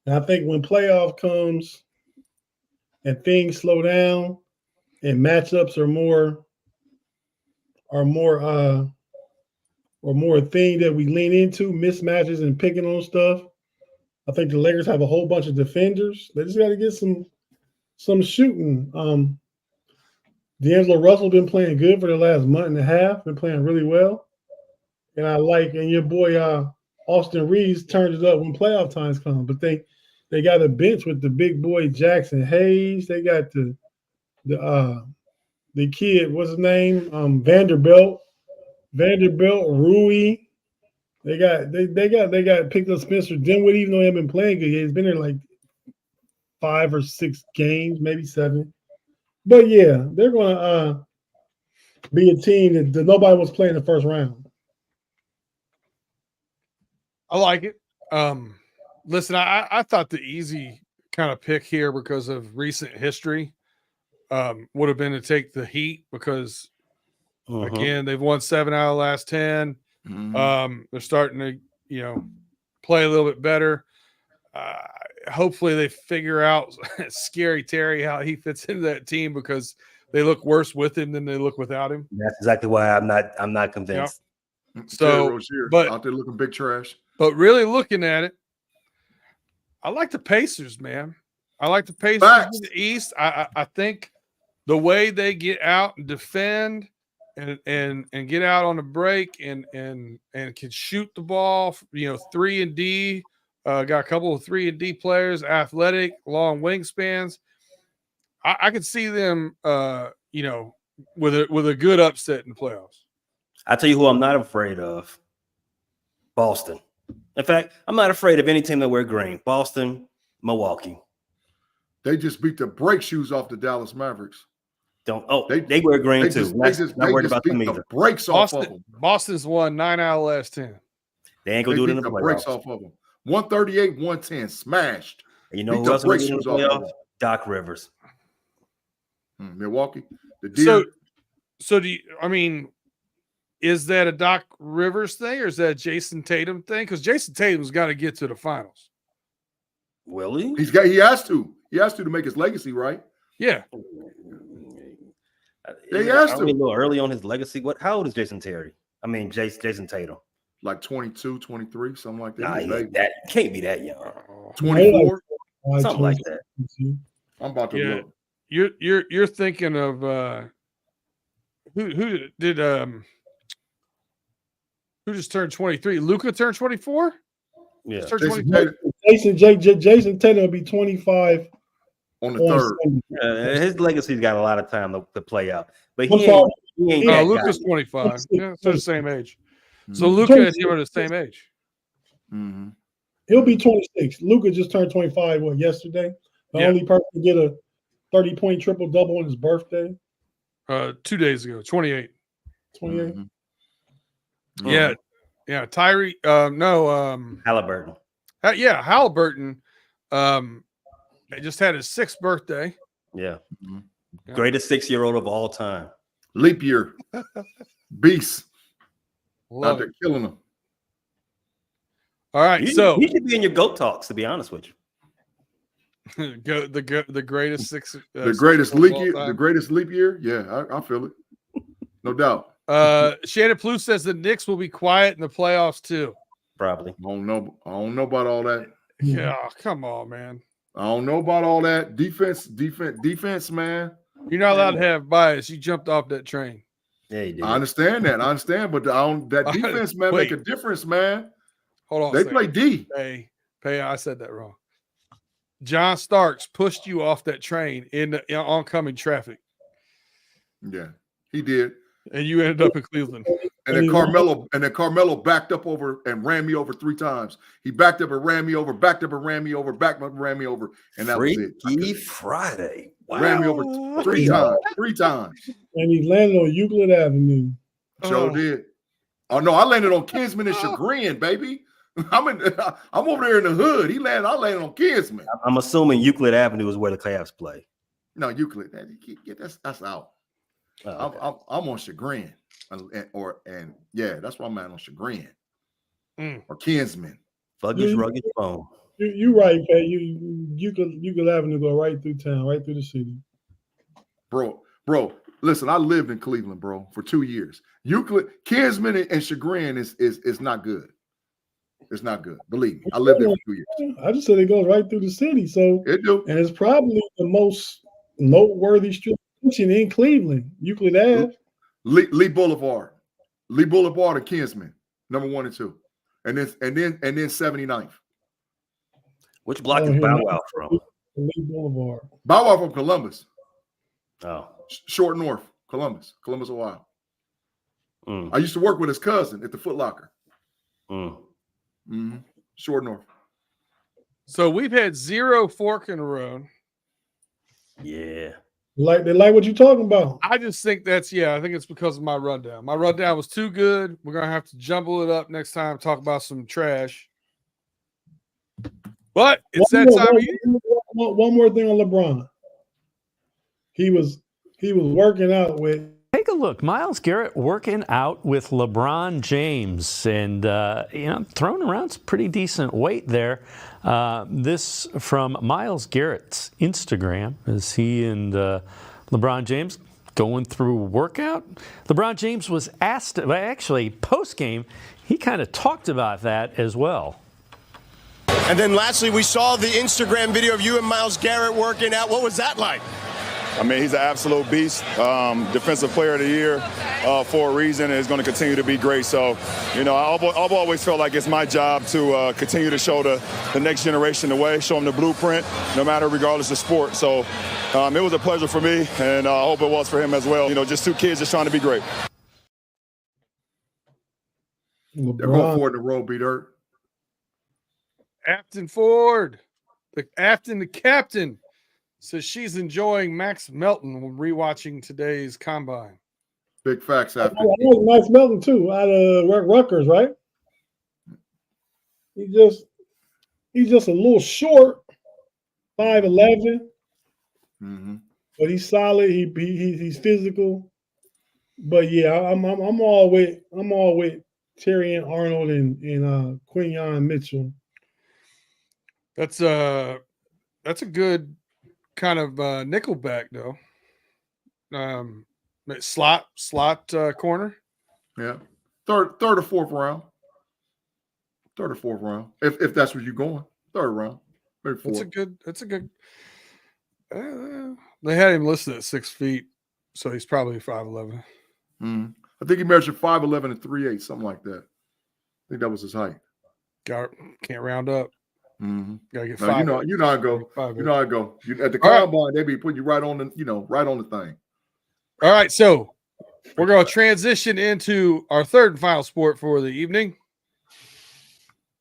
And I think when playoff comes and things slow down and matchups are more a thing that we lean into, mismatches and picking on stuff. I think the Lakers have a whole bunch of defenders. They just got to get some shooting. D'Angelo Russell been playing good for the last month and a half. Been playing really well, and your boy Austin Reeves turned it up when playoff times come. But they got a bench with the big boy Jackson Hayes. They got the kid, what's his name? Vanderbilt, Rui. They got picked up Spencer Dinwiddie, even though he hasn't been playing good. He's been there like 5 or 6 games, maybe 7. But yeah, they're gonna be a team that nobody was playing the first round. I like it. Listen, I thought the easy kind of pick here because of recent history would have been to take the Heat because again they've won 7 out of the last 10. They're starting to play a little bit better. Hopefully they figure out Scary Terry how he fits into that team because they look worse with him than they look without him. That's exactly why I'm not convinced. So, Rozier, but out there looking big trash. But really looking at it, I like the Pacers, man. I like the Pacers Facts. in the East. I think the way they get out and defend and get out on the break and can shoot the ball, 3 and D. Got a couple of 3 and D players, athletic, long wingspans. I could see them, with a good upset in the playoffs. I tell you who I'm not afraid of. Boston. In fact, I'm not afraid of any team that wear green. Boston, Milwaukee. They just beat the brake shoes off the Dallas Mavericks. They wear green too. Not worried about them either. Brakes off of them. Boston's won 9 out of the last 10. They ain't gonna do it in the playoffs. Brakes off of them. 138, 110, smashed. And you know who else will do it in the playoffs? Doc Rivers. Milwaukee. The deal. So do you? I mean, is that a Doc Rivers thing or is that a Jason Tatum thing? Because Jason Tatum's got to get to the finals. Will he? He has to. He has to make his legacy, right? Yeah. He has to. A little early on his legacy. How old is Jason Terry? I mean, Jason Tatum. Like 22, 23, something like that. Nah, that can't be that young. 24, something like that. I'm about to look. You're thinking of who just turned 23? Luka turned 24? Yeah. Jason Tatum will be 25 on the third. His legacy's got a lot of time to play out. But he ain't Luka's 25. Yeah, they're the same age. So Luka and him are the same age. Mm-hmm. He'll be 26. Luka just turned 25 yesterday. The only person to get a 30-point triple-double on his birthday. 2 days ago, 28. 28. Mm-hmm. Yeah. Tyree. Halliburton. Halliburton. Just had his 6th birthday. Yeah. Mm-hmm. Greatest 6-year-old of all time. Leap year. Beast. Love it. Killing them. All right, he should be in your GOAT talks, to be honest with you. the greatest 6. The greatest leap year. The greatest leap year. Yeah, I feel it. No doubt. Shannon Plouffe says the Knicks will be quiet in the playoffs too. Probably. I don't know about all that. Yeah, come on, man. I don't know about all that. Defense, man. You're not allowed to have bias. You jumped off that train. Yeah, you did. I understand that. But that defense, man, make a difference, man. Hold on. They play D. Hey, I said that wrong. John Starks pushed you off that train in the oncoming traffic. Yeah, he did. And you ended up in Cleveland. And then Carmelo backed up over and ran me over 3 times. He backed up and ran me over, backed up and ran me over, backed up and ran me over, and that was it. Freaky Friday. Wow. Ran me over 3 times. And he landed on Euclid Avenue. Sure did. Oh no, I landed on Kinsman and Chagrin, baby. I'm over there in the hood. I landed on Kinsman. I'm assuming Euclid Avenue is where the Cavs play. No, Euclid. That's out. Oh, okay. I'm on Chagrin, that's why I'm at on Chagrin or Kinsman. Fuggish rugged phone. You right, Pat. Euclid Avenue go right through town, right through the city. Bro. Listen, I lived in Cleveland, bro, for 2 years. Kinsman and Chagrin is not good. It's not good. Believe me, I lived there for 2 years. I just said it goes right through the city, so it do, and it's probably the most noteworthy street in Cleveland. Euclid Ave, Lee Boulevard and Kinsman, number 1 and 2, and then 79th. Which block is Bow Wow from? Lee Boulevard. Bow Wow from Columbus. Oh, Short North, Columbus, Ohio. I used to work with his cousin at the Foot Locker. Short North. So we've had 0 fork in the road. Yeah. They like what you're talking about. I just think I think it's because of my rundown. My rundown was too good. We're gonna have to jumble it up next time, talk about some trash. But it's that time of year. One more thing on LeBron. He was working out with. Take a look. Myles Garrett working out with LeBron James and, throwing around some pretty decent weight there. This from Myles Garrett's Instagram as he and LeBron James going through workout. LeBron James was asked, actually post-game, he kind of talked about that as well. And then lastly, we saw the Instagram video of you and Myles Garrett working out. What was that like? I mean, he's an absolute beast, defensive player of the year for a reason, and is going to continue to be great. So, I've always felt like it's my job to continue to show the next generation the way, show them the blueprint, no matter regardless of sport. So it was a pleasure for me, and I hope it was for him as well. Just two kids just trying to be great. They're going forward in the road, beat Hurt. Afton Ford, the captain, says she's enjoying Max Melton when rewatching today's combine. Big facts, Afton. I like Max Melton too, out of Rutgers, right? He's just a little short, 5'11", but he's solid. He's physical. But yeah, I'm all with Terry and Arnold and Quinyon Mitchell. That's a good kind of nickelback though. Slot corner. Yeah, third or fourth round. If that's where you're going, third round, maybe fourth. That's a good. They had him listed at 6 feet, so he's probably 5'11". I think he measured 5'11" and 3/8, something like that. I think that was his height. Can't round up. Gotta get No, 5. you know how it go. You know how it go. At the combine, they be putting you right on the thing. All right, so we're going to transition into our third and final sport for the evening.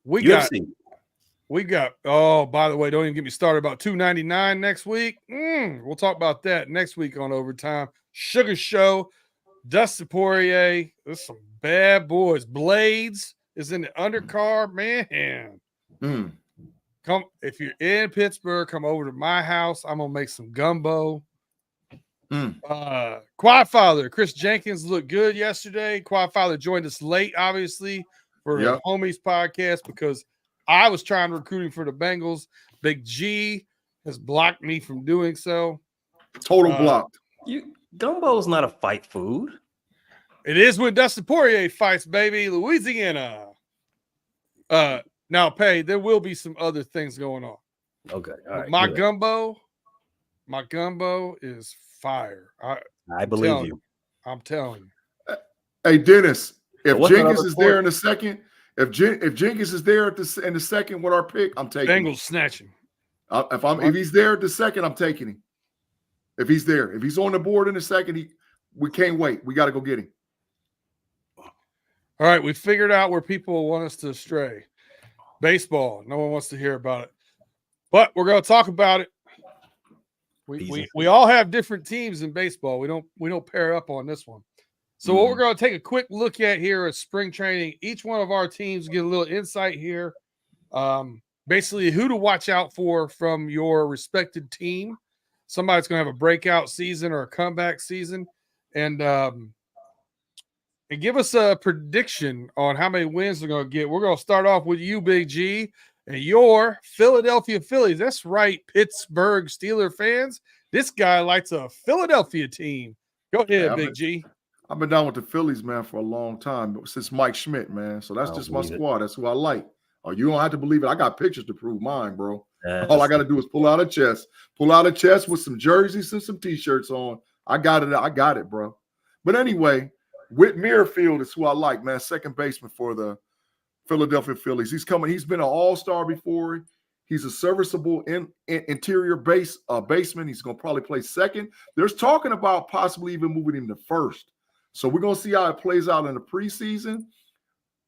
We got. Oh, by the way, don't even get me started about $2.99 next week. We'll talk about that next week on Overtime. Sugar Show, Dustin Poirier. There's some bad boys. Blades is in the undercard, man. Come if you're in Pittsburgh, come over to my house. I'm gonna make some gumbo. Quad Father Chris Jenkins looked good yesterday. Quad Father joined us late, obviously, for the Homies podcast because I was trying to recruit him for the Bengals. Big G has blocked me from doing so. Total blocked. Gumbo's not a fight food. It is when Dustin Poirier fights, baby. Louisiana. Now, there will be some other things going on. Okay. All right. My gumbo is fire. I believe you. I'm telling you. Hey, Dennis, if Jenkins is there in the second, if Jenkins is there in the second with our pick, I'm taking Bengals him. snatching. If he's there at the second, I'm taking him. If he's there, if he's on the board in the second, we can't wait. We got to go get him. All right, we figured out where people want us to stray. Baseball. No one wants to hear about it, but we're going to talk about it. We all have different teams in baseball. We don't pair up on this one. So what we're going to take a quick look at here is spring training. Each one of our teams get a little insight here. Basically, who to watch out for from your respected team. Somebody's going to have a breakout season or a comeback season, and give us a prediction on how many wins they're going to get. We're going to start off with you, Big G, and your Philadelphia Phillies. That's right, Pittsburgh Steelers fans. This guy likes a Philadelphia team. Go ahead, Big G. I've been down with the Phillies, man, for a long time, since Mike Schmidt, man. So that's just my squad. That's who I like. Oh, you don't have to believe it. I got pictures to prove mine, bro. All I got to do is pull out a chest with some jerseys and some T-shirts on. I got it, bro. But anyway, Whit Merrifield is who I like, man. Second baseman for the Philadelphia Phillies. He's been an all-star before. He's a serviceable interior baseman. He's going to probably play second. There's talking about possibly even moving him to first. So we're going to see how it plays out in the preseason.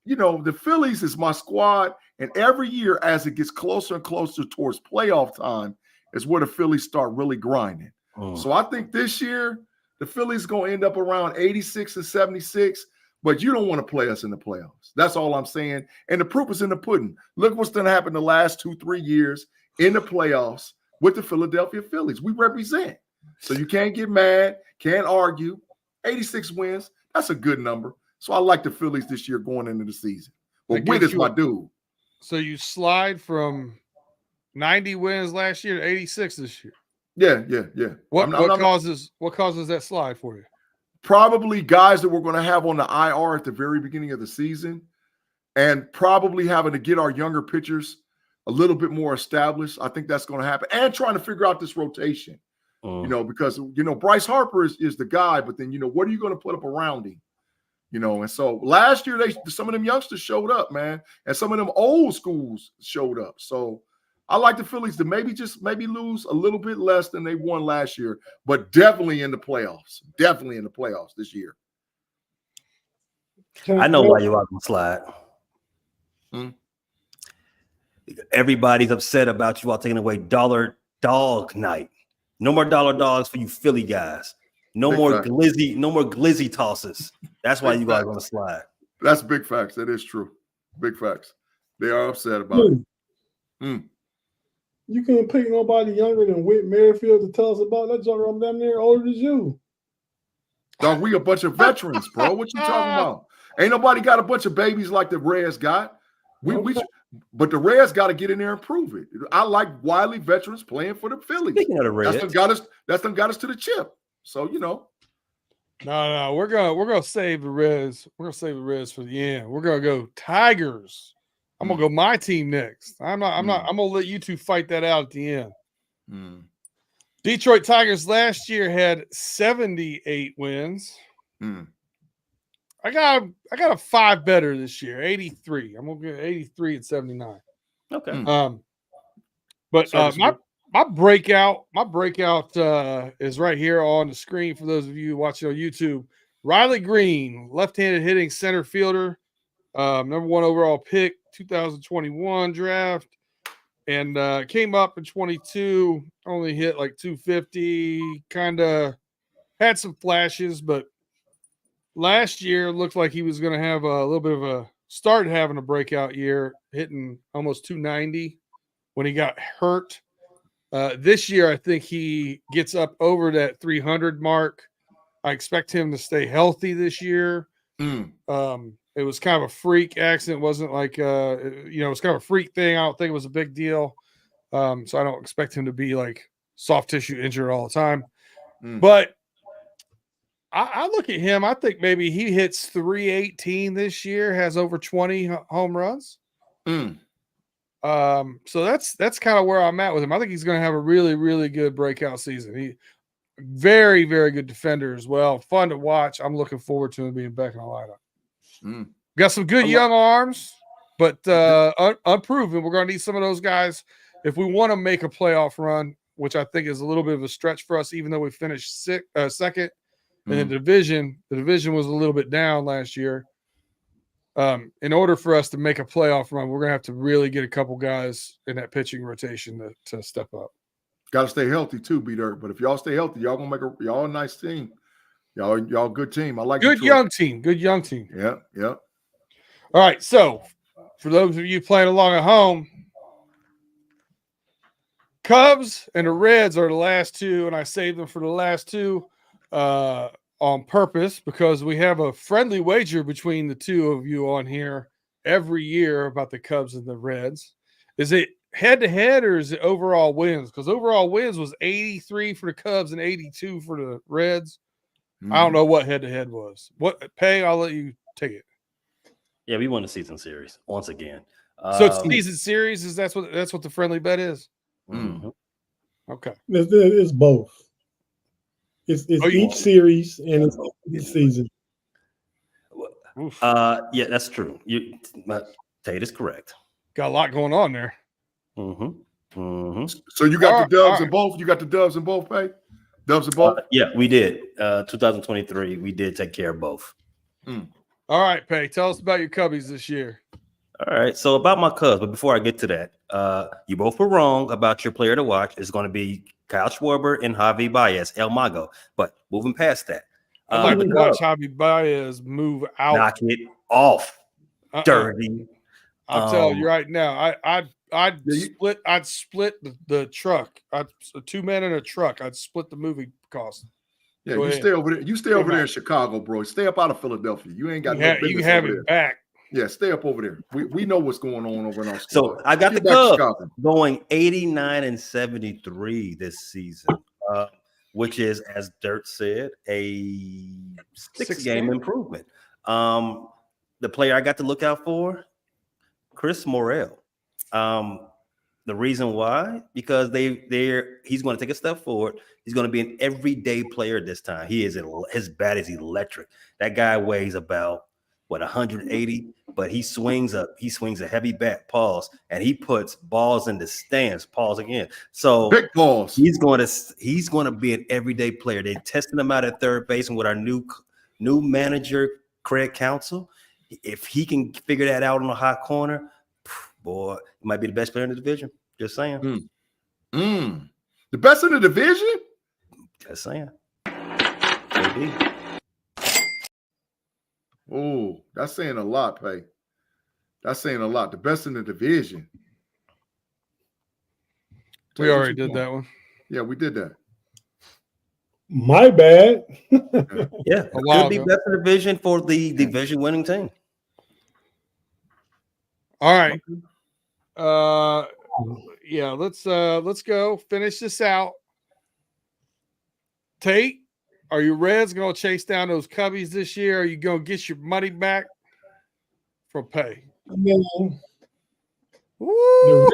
The Phillies is my squad, and every year as it gets closer and closer towards playoff time is where the Phillies start really grinding. So I think this year the Phillies going to end up around 86 and 76, but you don't want to play us in the playoffs. That's all I'm saying. And the proof is in the pudding. Look what's going to happen the last 2-3 years in the playoffs with the Philadelphia Phillies. We represent. So you can't get mad, can't argue. 86 wins, that's a good number. So I like the Phillies this year going into the season. But Witt is my dude. So you slide from 90 wins last year to 86 this year. Yeah. What causes that slide for you? Probably guys that we're going to have on the IR at the very beginning of the season, and probably having to get our younger pitchers a little bit more established. I think that's going to happen. And trying to figure out this rotation, because, Bryce Harper is the guy, but then, what are you going to put up around him? And so last year, some of them youngsters showed up, man, and some of them old schools showed up. So I like the Phillies to maybe lose a little bit less than they won last year, but definitely in the playoffs. Definitely in the playoffs this year. I know why you are going to slide. Everybody's upset about you all taking away dollar dog night. No more dollar dogs for you Philly guys. No more glizzy tosses. That's why you guys are going to slide. That's big facts. That is true. Big facts. They are upset about it. You can't pick nobody younger than Whit Merrifield to tell us about that joker. I'm damn near older than you. Dog, we a bunch of veterans, bro. What you talking about? Ain't nobody got a bunch of babies like the Reds got. But the Reds got to get in there and prove it. I like wily veterans playing for the Phillies. Speaking of the Reds, that's them got us to the chip. So No, we're gonna save the Reds. We're gonna save the Reds for the end. We're gonna go Tigers. I'm gonna go my team next. I'm gonna let you two fight that out at the end. Detroit Tigers last year had 78 wins. I got a 5 better this year, 83. I'm gonna get 83 and 79. Okay. But my breakout is right here on the screen for those of you watching on YouTube. Riley Green, left-handed hitting center fielder, number 1 overall pick, 2021 draft, and came up in 22. Only hit like 250. Kind of had some flashes, but last year looked like he was going to have a little bit of started having a breakout year, hitting almost 290 when he got hurt. This year, I think he gets up over that 300 mark. I expect him to stay healthy this year. It was kind of a freak accident. It wasn't like, it was kind of a freak thing. I don't think it was a big deal. So I don't expect him to be like soft tissue injured all the time. But I look at him. I think maybe he hits 318 this year, has over 20 home runs. So that's kind of where I'm at with him. I think he's going to have a really, really good breakout season. He very, very good defender as well. Fun to watch. I'm looking forward to him being back in the lineup. Got some good young arms, but unproven. We're going to need some of those guys if we want to make a playoff run, which I think is a little bit of a stretch for us, even though we finished second in the division. The division was a little bit down last year. In order for us to make a playoff run, we're going to have to really get a couple guys in that pitching rotation to step up. Got to stay healthy too, B-Dirt. But if y'all stay healthy, y'all going to make y'all a nice team. Y'all good team. I like good young team. Good young team. Yeah. All right. So for those of you playing along at home, Cubs and the Reds are the last two, and I saved them for the last two on purpose because we have a friendly wager between the two of you on here every year about the Cubs and the Reds. Is it head-to-head or is it overall wins? Because overall wins was 83 for the Cubs and 82 for the Reds. I don't know what head-to-head was. Pay, I'll let you take it. Yeah, we won the season series once again. So it's season series. That's what the friendly bet is. Okay, it's both. It's each series and it's each season. Yeah, that's true. Tate is correct. Got a lot going on there. So you got the Dubs in both. You got the Dubs in both, Pay? Dubs in both. Yeah, we did. 2023, we did take care of both. All right, Pay. Tell us about your Cubbies this year. All right. So about my Cubs, but before I get to that, you both were wrong about your player to watch. It's going to be Kyle Schwarber and Javi Baez, El Mago. But moving past that, I'd like the to watch Cubs, Javi Baez move out. knock it off, dirty. I'll tell you right now. I'd split the truck. A 2-man in a truck. I'd split the movie cost. Yeah, Go you ahead. stay over there. You stay over there in Chicago, bro. Stay up out of Philadelphia. You ain't got no business You can have over it there. back. Yeah, stay up over there. We know what's going on over in our squad. So I got Get the back to Cubs Chicago. going 89-73 this season, which is, as Dirt said, a 6-game improvement. The player I got to look out for, Chris Morel. The reason why, because he's going to take a step forward. He's going to be an everyday player this time. His bat is electric. That guy weighs about 180, but he swings a heavy bat, pause, and he puts balls in the stands, pause again. So Big balls. He's going to be an everyday player. They're testing him out at third base, and with our new manager, Craig Counsell, if he can figure that out on the hot corner, boy, he might be the best player in the division. Just saying. The best in the division? Just saying. Maybe. Oh, that's saying a lot, Pay. That's saying a lot. The best in the division. We already did that one. Yeah, we did that. My bad. Yeah, could be best in the division for the division winning team. All right. Yeah, let's go finish this out. Tate, are you Reds going to chase down those Cubbies this year? Are you going to get your money back for Pay? Woo!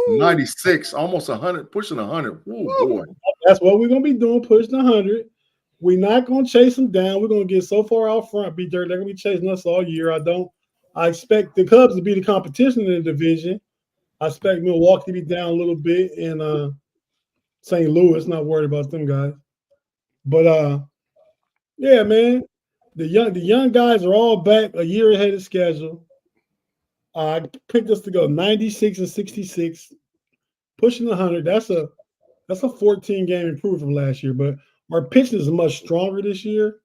96, almost 100, pushing 100. Oh boy, that's what we're gonna be doing, pushing 100. We're not gonna chase them down. We're gonna get so far out front, be dirt. They're gonna be chasing us all year. I expect the Cubs to be the competition in the division. I expect Milwaukee to be down a little bit, and St. Louis. Not worried about them guys. But yeah, man, the young guys are all back a year ahead of schedule. I picked us to go 96-66, pushing 100. That's a 14-game improvement from last year. But our pitching is much stronger this year.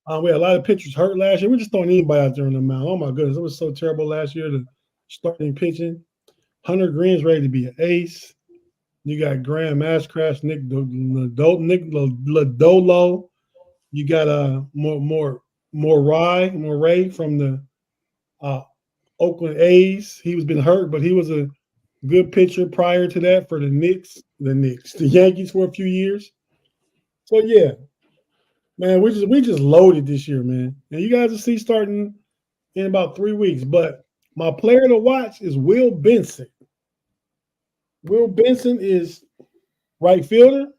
We had a lot of pitchers hurt last year. We're just throwing anybody out there on the mound. Oh my goodness, it was so terrible last year. The starting pitching. Hunter Green's ready to be an ace. You got Graham Ashcraft, Nick Lodolo. You got more Ray from the Oakland A's. He was been hurt, but he was a good pitcher prior to that for the Yankees for a few years. So yeah, man, we just loaded this year, man. And you guys will see starting in about 3 weeks. But my player to watch is Will Benson. Will Benson is right fielder.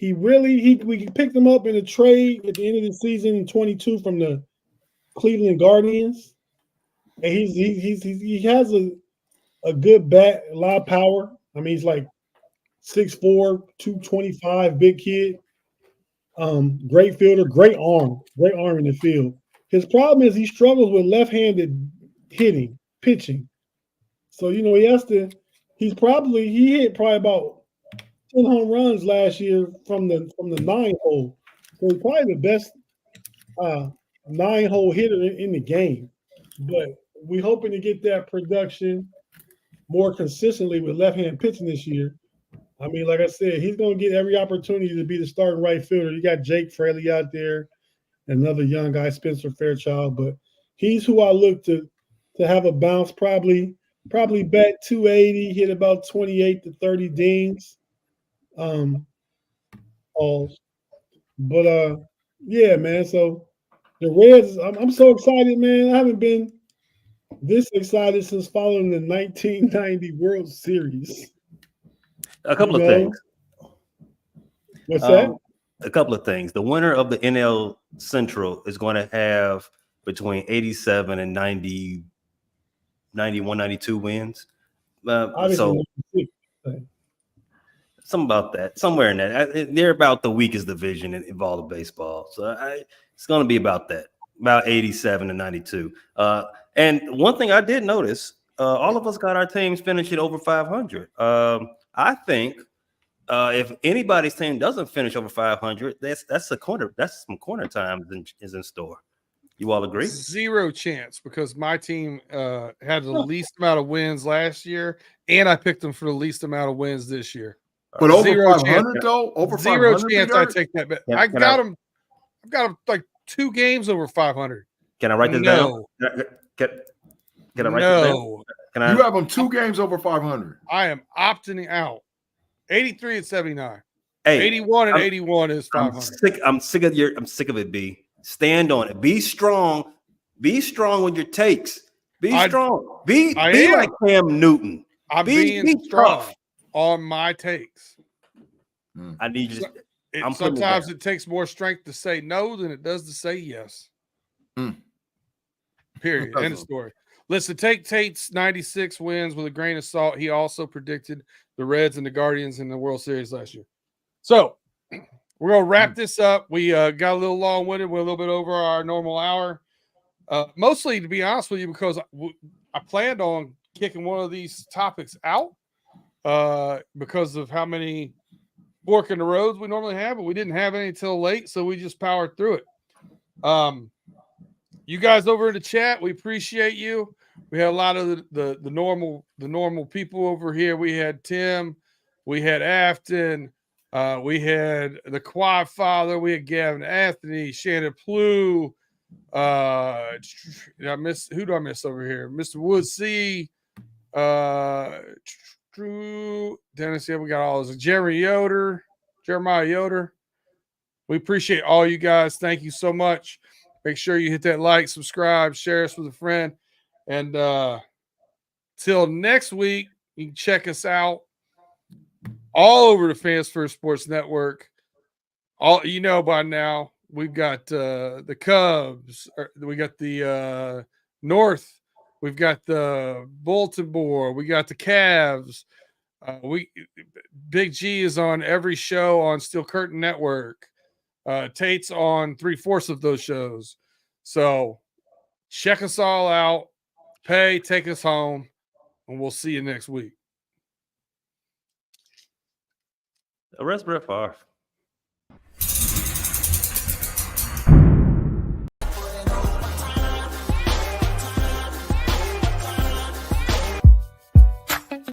We picked him up in a trade at the end of the season in 22 from the Cleveland Guardians. And he has a good bat, a lot of power. I mean, he's like 6'4", 225, big kid. Great fielder, great arm in the field. His problem is he struggles with left-handed pitching. So he hit probably about 10 home runs last year from the 9-hole. So he's probably the best 9-hole hitter in the game. But we're hoping to get that production more consistently with left-hand pitching this year. I mean, like I said, he's going to get every opportunity to be the starting right fielder. You got Jake Fraley out there, another young guy, Spencer Fairchild, but he's who I look to have a bounce, probably bat 280, hit about 28 to 30 dings. Yeah, man. So the Reds, I'm so excited, man. I haven't been this excited since following the 1990 World Series. A couple of things. What's that? A couple of things. The winner of the NL Central is going to have between 87 and 90, 91, 92 wins. So something about that, somewhere in that. They're about the weakest division in all of baseball. So it's going to be about that, about 87 and 92. And one thing I did notice, all of us got our teams finishing over 500. I think If anybody's team doesn't finish over 500, that's a corner. That's some corner time is in store. You all agree? Zero chance, because my team had the least amount of wins last year, and I picked them for the least amount of wins this year. But over Zero 500 though, over Zero 500, chance I take that bet. I've got them like 2 games over 500. Can I write this down? Can I write this down? Can I? You have them 2 games over 500. I am opting out. 83 and 79. Hey, 81 and 81 is 500. I'm sick of it, B. Stand on it. Be strong. Be strong with your takes. Be strong. Be like Cam Newton. I'm being strong tough on my takes. I need you to sometimes it takes more strength to say no than it does to say yes. Period. End of story. Listen, take Tate's 96 wins with a grain of salt. He also predicted the Reds and the Guardians in the World Series last year. So we're going to wrap this up. We got a little long-winded. We're a little bit over our normal hour. Mostly, to be honest with you, because I planned on kicking one of these topics out because of how many fork in the roads we normally have, but we didn't have any until late, so we just powered through it. You guys over in the chat, we appreciate you. We had a lot of the normal people over here. We had Tim, we had Afton, we had the Quad Father, we had Gavin Anthony, Shannon Plew. Who do I miss over here? Mr. Woodsey, Dennis. Yeah, we got all those. Jeremiah Yoder. We appreciate all you guys. Thank you so much. Make sure you hit that like, subscribe, share us with a friend. And till next week, you can check us out all over the Fans First Sports Network. All you know by now, we've got the Cubs, we got the North, we've got the Baltimore, we got the Cavs. Big G is on every show on Steel Curtain Network. Tate's on 3/4 of those shows. So check us all out. Take us home, and we'll see you next week. Arrest Brett Favre.